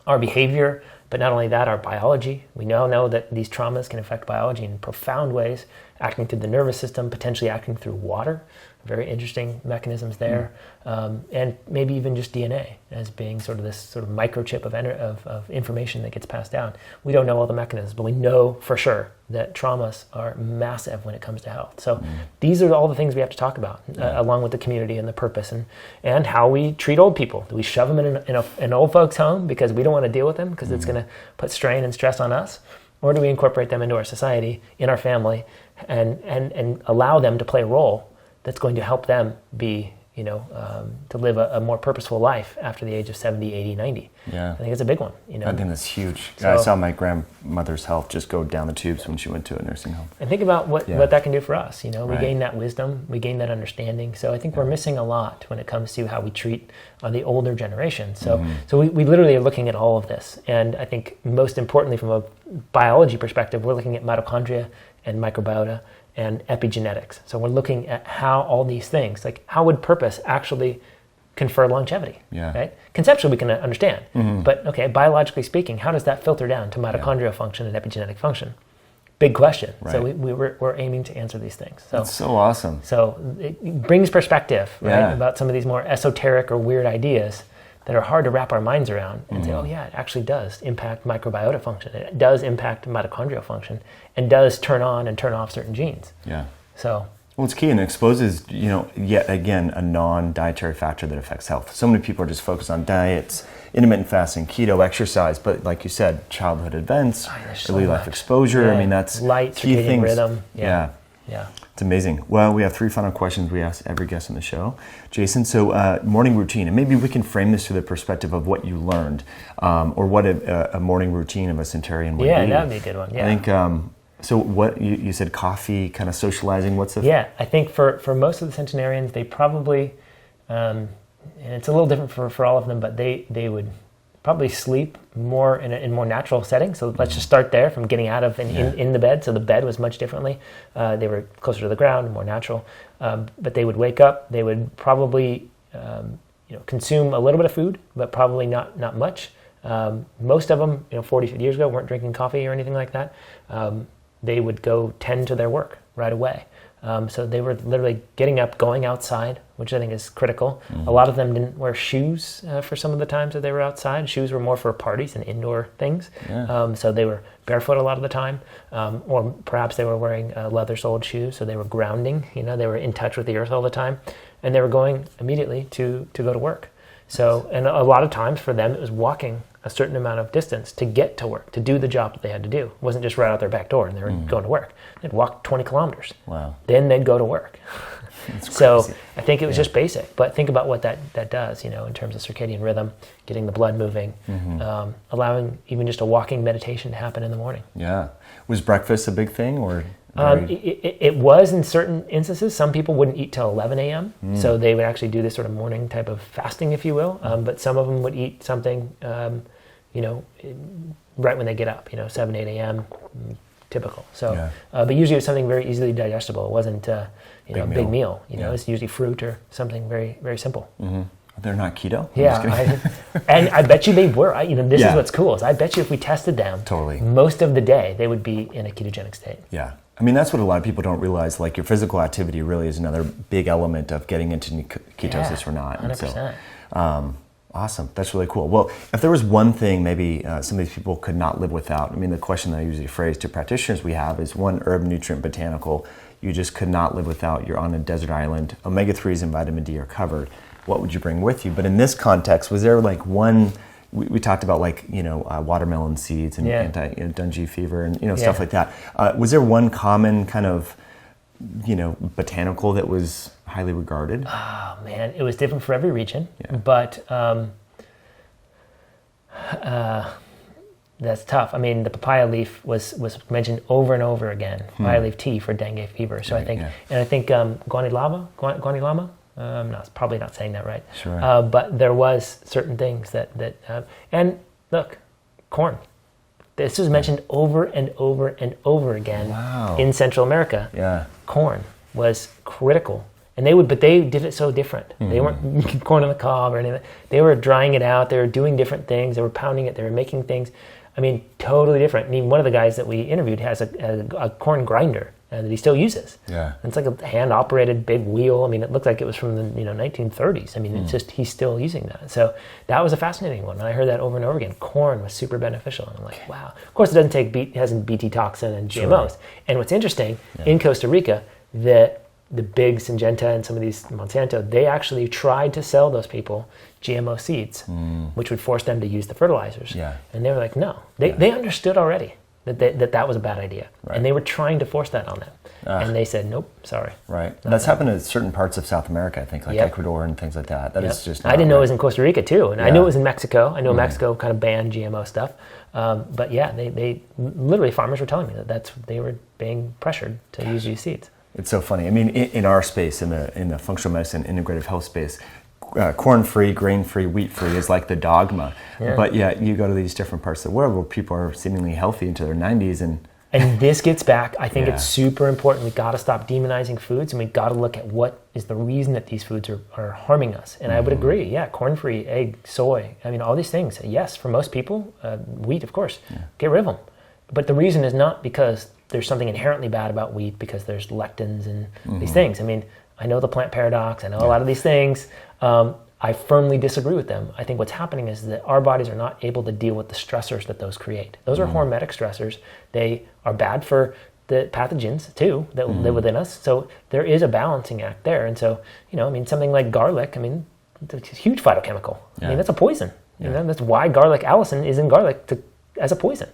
our behavior, but not only that, our biology. We now know that these traumas can affect biology in profound ways, acting through the nervous system, potentially acting through water. Very interesting mechanisms there, and maybe even just DNA as being sort of this sort of microchip of information that gets passed down. We don't know all the mechanisms, but we know for sure that traumas are massive when it comes to health. So these are all the things we have to talk about, along with the community and the purpose, and how we treat old people. Do we shove them in an old folks' home because we don't want to deal with them because it's going to put strain and stress on us? Or do we incorporate them into our society, in our family, and allow them to play a role that's going to help them be, to live a more purposeful life after the age of 70, 80, 90. Yeah. I think it's a big one. I think that's huge. So, I saw my grandmother's health just go down the tubes when she went to a nursing home. And think about what that can do for us. We Right. gain that wisdom, we gain that understanding. So I think we're missing a lot when it comes to how we treat the older generation. So we literally are looking at all of this. And I think most importantly from a biology perspective, we're looking at mitochondria and microbiota and epigenetics. So we're looking at how all these things, like how would purpose actually confer longevity, right? Conceptually we can understand, but okay, biologically speaking, how does that filter down to mitochondrial function and epigenetic function? Big question. Right. So we're aiming to answer these things. So, that's so awesome. So it brings perspective, right, about some of these more esoteric or weird ideas that are hard to wrap our minds around and say, oh yeah, it actually does impact microbiota function. It does impact mitochondrial function and does turn on and turn off certain genes. Yeah. So. Well, it's key, and it exposes, yet again, a non-dietary factor that affects health. So many people are just focused on diets, intermittent fasting, keto, exercise, but like you said, childhood events, early life exposure. I mean, that's light, key circadian things. rhythm. Yeah. It's amazing. Well, we have 3 final questions we ask every guest on the show. Jason, so morning routine, and maybe we can frame this through the perspective of what you learned, or what a morning routine of a centenarian would be. Yeah, that would be a good one. Yeah. I think, so what, you said coffee, kind of socializing, what's the... Yeah, I think for most of the centenarians, they probably, and it's a little different for all of them, but they would probably sleep more in more natural settings. So let's just start there from getting out of in the bed. So the bed was much differently. They were closer to the ground, more natural. But they would wake up. They would probably consume a little bit of food, but probably not much. Most of them, 40, 50 years ago, weren't drinking coffee or anything like that. They would go tend to their work right away. So they were literally getting up, going outside, which I think is critical. A lot of them didn't wear shoes for some of the times that they were outside. Shoes were more for parties and indoor things. So they were barefoot a lot of the time, or perhaps they were wearing leather-soled shoes, so they were grounding. They were in touch with the earth all the time, and they were going immediately to go to work. So, and a lot of times for them, it was walking a certain amount of distance to get to work, to do the job that they had to do. It wasn't just right out their back door and they were going to work. They'd walk 20 kilometers. Wow. Then they'd go to work. So I think it was just basic, but think about what that does, in terms of circadian rhythm, getting the blood moving, allowing even just a walking meditation to happen in the morning. Yeah. Was breakfast a big thing, or? It was in certain instances. Some people wouldn't eat till 11 a.m., so they would actually do this sort of morning type of fasting, if you will. But some of them would eat something, right when they get up, 7, 8 a.m., typical. So, but usually it was something very easily digestible. It wasn't, a big meal. It's usually fruit or something very, very simple. They're not keto? Yeah, and I bet you they were. This is what's cool. Is I bet you if we tested them, most of the day they would be in a ketogenic state. Yeah. I mean, that's what a lot of people don't realize. Like, your physical activity really is another big element of getting into ketosis or not. 100%. So, awesome. That's really cool. Well, if there was one thing maybe some of these people could not live without, I mean, the question that I usually phrase to practitioners we have is one herb, nutrient, botanical you just could not live without. You're on a desert island. Omega-3s and vitamin D are covered. What would you bring with you? But in this context, was there like one... We talked about watermelon seeds and anti-Dungy fever and stuff like that. Was there one common kind of botanical that was highly regarded? Oh man, it was different for every region, but that's tough. I mean, the papaya leaf was mentioned over and over again. Papaya leaf tea for dengue fever. So I think guanilama. I'm probably not saying that right. Sure. But there was certain things that and look, corn. This was mentioned over and over and over again in Central America. Yeah. Corn was critical but they did it so different. They weren't corn on the cob or anything. They were drying it out. They were doing different things. They were pounding it. They were making things. I mean, totally different. I mean, one of the guys that we interviewed has a corn grinder that he still uses. Yeah. And it's like a hand-operated big wheel. I mean, it looked like it was from the 1930s. I mean, it's just, he's still using that. So that was a fascinating one. And I heard that over and over again. Corn was super beneficial. And I'm like, wow. Of course, it hasn't BT toxin and GMOs. Sure. And what's interesting, in Costa Rica, the big Syngenta and some of these Monsanto, they actually tried to sell those people GMO seeds, which would force them to use the fertilizers. Yeah. And they were like, no. They understood already that was a bad idea. Right. And they were trying to force that on them. And they said, nope, sorry. Right. And that's happened in certain parts of South America, I think, like Ecuador and things like that. That is just I didn't know it was in Costa Rica too. And I knew it was in Mexico. I know Right. Mexico kind of banned GMO stuff. But yeah, they literally, farmers were telling me that they were being pressured to use these seeds. It's so funny. I mean, in our space, in the functional medicine, integrative health space, corn-free, grain-free, wheat-free is like the dogma. Yeah. But yet you go to these different parts of the world where people are seemingly healthy into their 90s and this gets back, I think it's super important. We got to stop demonizing foods, and we got to look at what is the reason that these foods are harming us. And I would agree, corn-free, egg, soy, I mean, all these things, yes, for most people, wheat, of course, get rid of them. But the reason is not because there's something inherently bad about wheat, because there's lectins and these things. I mean, I know the plant paradox, I know a lot of these things. I firmly disagree with them. I think what's happening is that our bodies are not able to deal with the stressors that those create. Those are hormetic stressors. They are bad for the pathogens too that live within us. So there is a balancing act there. And so, I mean, something like garlic, I mean, it's a huge phytochemical. I mean, that's a poison. You know, that's why garlic allicin is in garlic as a poison.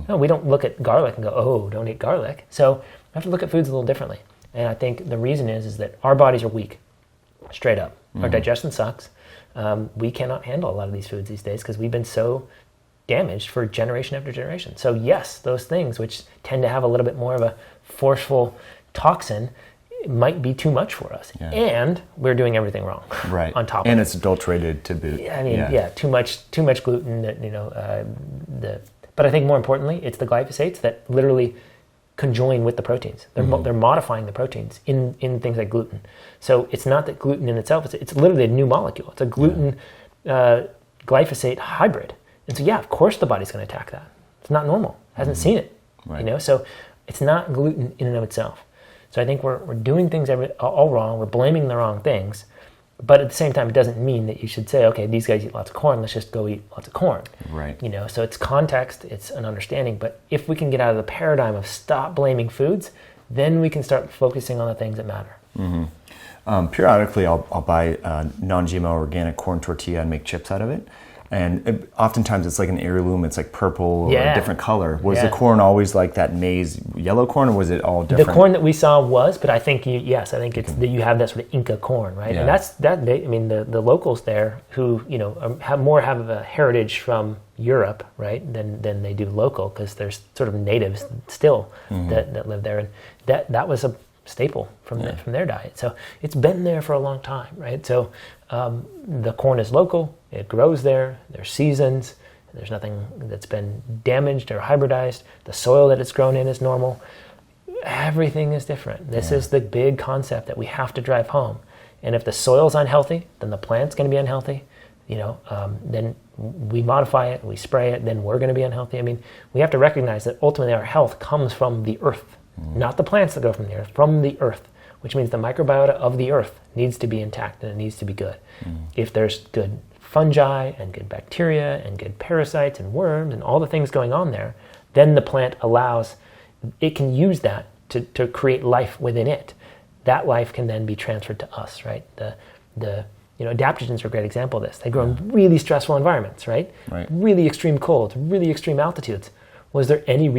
No, we don't look at garlic and go, oh, don't eat garlic. So we have to look at foods a little differently. And I think the reason is that our bodies are weak, straight up. Our digestion sucks. We cannot handle a lot of these foods these days because we've been so damaged for generation after generation. So yes, those things which tend to have a little bit more of a forceful toxin might be too much for us. Yeah. And we're doing everything wrong. Right. On top and of it. It's adulterated to boot. I mean, too much gluten but I think more importantly, it's the glyphosates that literally conjoin with the proteins. They're modifying the proteins in things like gluten. So it's not that gluten in itself, it's literally a new molecule. It's a gluten glyphosate hybrid. And so of course the body's going to attack that. It's not normal. It hasn't seen it. Right. So it's not gluten in and of itself. So I think we're doing things all wrong. We're blaming the wrong things. But at the same time, it doesn't mean that you should say, okay, these guys eat lots of corn, let's just go eat lots of corn. Right. So it's context, it's an understanding. But if we can get out of the paradigm of stop blaming foods, then we can start focusing on the things that matter. Periodically, I'll buy non-GMO organic corn tortilla and make chips out of it. And oftentimes it's like an heirloom, it's like purple or a different color. Was the corn always like that maize yellow corn, or was it all different? The corn that we saw was, but I think it's that you have that sort of Inca corn, right? Yeah. And that's the locals there who have a heritage from Europe, right, than they do local, because there's sort of natives still that live there, and that was a staple from their diet. So it's been there for a long time, right? So the corn is local, it grows there, there's seasons, there's nothing that's been damaged or hybridized, the soil that it's grown in is normal. Everything is different. This is the big concept that we have to drive home. And if the soil's unhealthy, then the plant's going to be unhealthy. Then we modify it, we spray it, then we're going to be unhealthy. I mean, we have to recognize that ultimately our health comes from the earth. Not the plants that go from the earth, from the earth, which means the microbiota of the earth needs to be intact and it needs to be good. If there's good fungi and good bacteria and good parasites and worms and all the things going on there, then the plant it can use that to create life within it. That life can then be transferred to us, right? The adaptogens are a great example of this. They grow in really stressful environments, right? Really extreme colds, really extreme altitudes. Is there any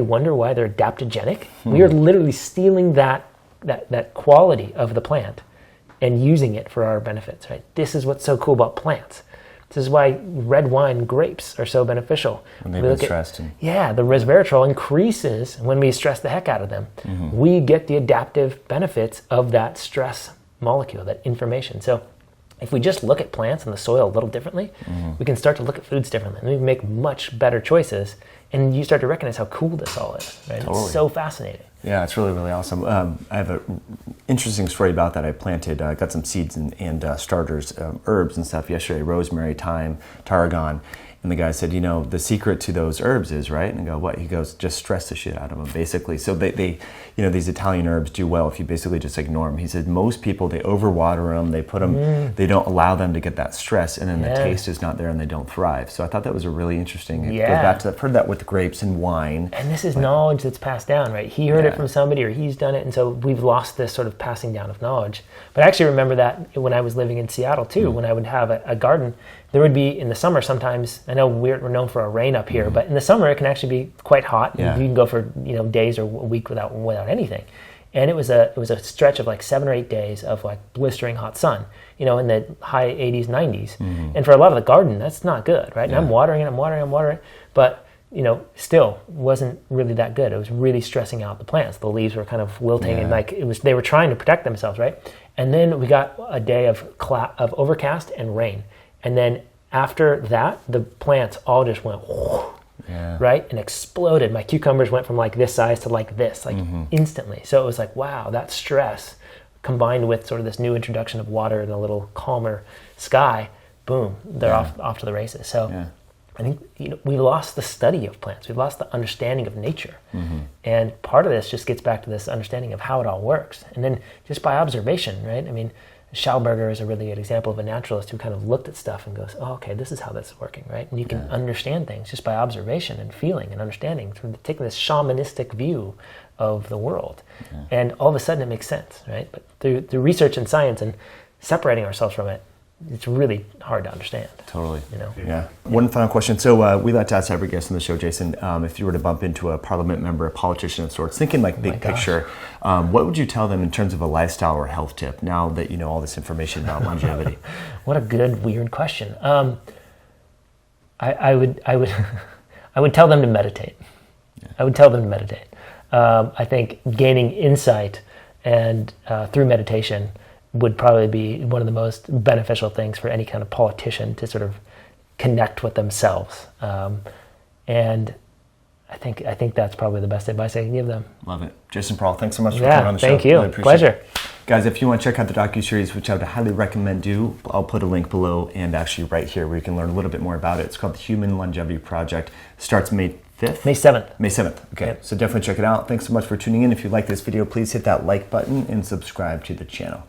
wonder why they're adaptogenic? We are literally stealing that quality of the plant and using it for our benefits, right? This is what's so cool about plants. This is why red wine grapes are so beneficial. When they've been stressed. The resveratrol increases when we stress the heck out of them. We get the adaptive benefits of that stress molecule, that information. So if we just look at plants and the soil a little differently, we can start to look at foods differently, and we can make much better choices. And you start to recognize how cool this all is, right? Totally. It's so fascinating. Yeah, it's really, really awesome. I have an interesting story about that. I planted, got some seeds and starters, herbs and stuff yesterday, rosemary, thyme, tarragon. And the guy said, you know, the secret to those herbs is, right? And I go, what? He goes, just stress the shit out of them, basically. So they you know, these Italian herbs do well if you basically just ignore them. He said most people, they overwater them, they put them, they don't allow them to get that stress, and then the taste is not there and they don't thrive. So I thought that was a really interesting, it goes back to that, I've heard that with grapes and wine. And this is knowledge that's passed down, right? He heard it from somebody or he's done it, and so we've lost this sort of passing down of knowledge. But I actually remember that when I was living in Seattle too, when I would have a garden, there would be in the summer sometimes, I know we're known for a rain up here, but in the summer it can actually be quite hot. You can go for days or a week without anything. And it was a stretch of like 7 or 8 days of like blistering hot sun, in the high 80s, 90s. And for a lot of the garden, that's not good, right? And I'm watering it, but still wasn't really that good. It was really stressing out the plants. The leaves were kind of wilting and like they were trying to protect themselves, right? And then we got a day of overcast and rain. And then after that, the plants all just went, right? And exploded. My cucumbers went from like this size to like this, like instantly. So it was like, wow, that stress combined with sort of this new introduction of water and a little calmer sky, boom, they're off to the races. So I think we lost the study of plants. We've lost the understanding of nature. And part of this just gets back to this understanding of how it all works. And then just by observation, right? I mean, Schauberger is a really good example of a naturalist who kind of looked at stuff and goes, oh, okay, this is how this is working, right? And you can understand things just by observation and feeling and understanding, taking this shamanistic view of the world. And all of a sudden it makes sense, right? But through research and science and separating ourselves from it, it's really hard to understand. Totally. Yeah. One final question. So we like to ask every guest on the show, Jason, if you were to bump into a parliament member, a politician of sorts, thinking like big picture, what would you tell them in terms of a lifestyle or health tip now that you know all this information about longevity? What a good, weird question. I would tell them to meditate. I would tell them to meditate. I think gaining insight and through meditation would probably be one of the most beneficial things for any kind of politician to sort of connect with themselves. And I think that's probably the best advice I can give them. Love it. Jason Prall, thanks so much for coming on the show. Thank you. Really Pleasure. It. Guys, if you want to check out the docuseries, which I would highly recommend I'll put a link below and actually right here where you can learn a little bit more about it. It's called the Human Longevity Project. It starts May 5th? May 7th. May 7th. Okay, so definitely check it out. Thanks so much for tuning in. If you like this video, please hit that like button and subscribe to the channel.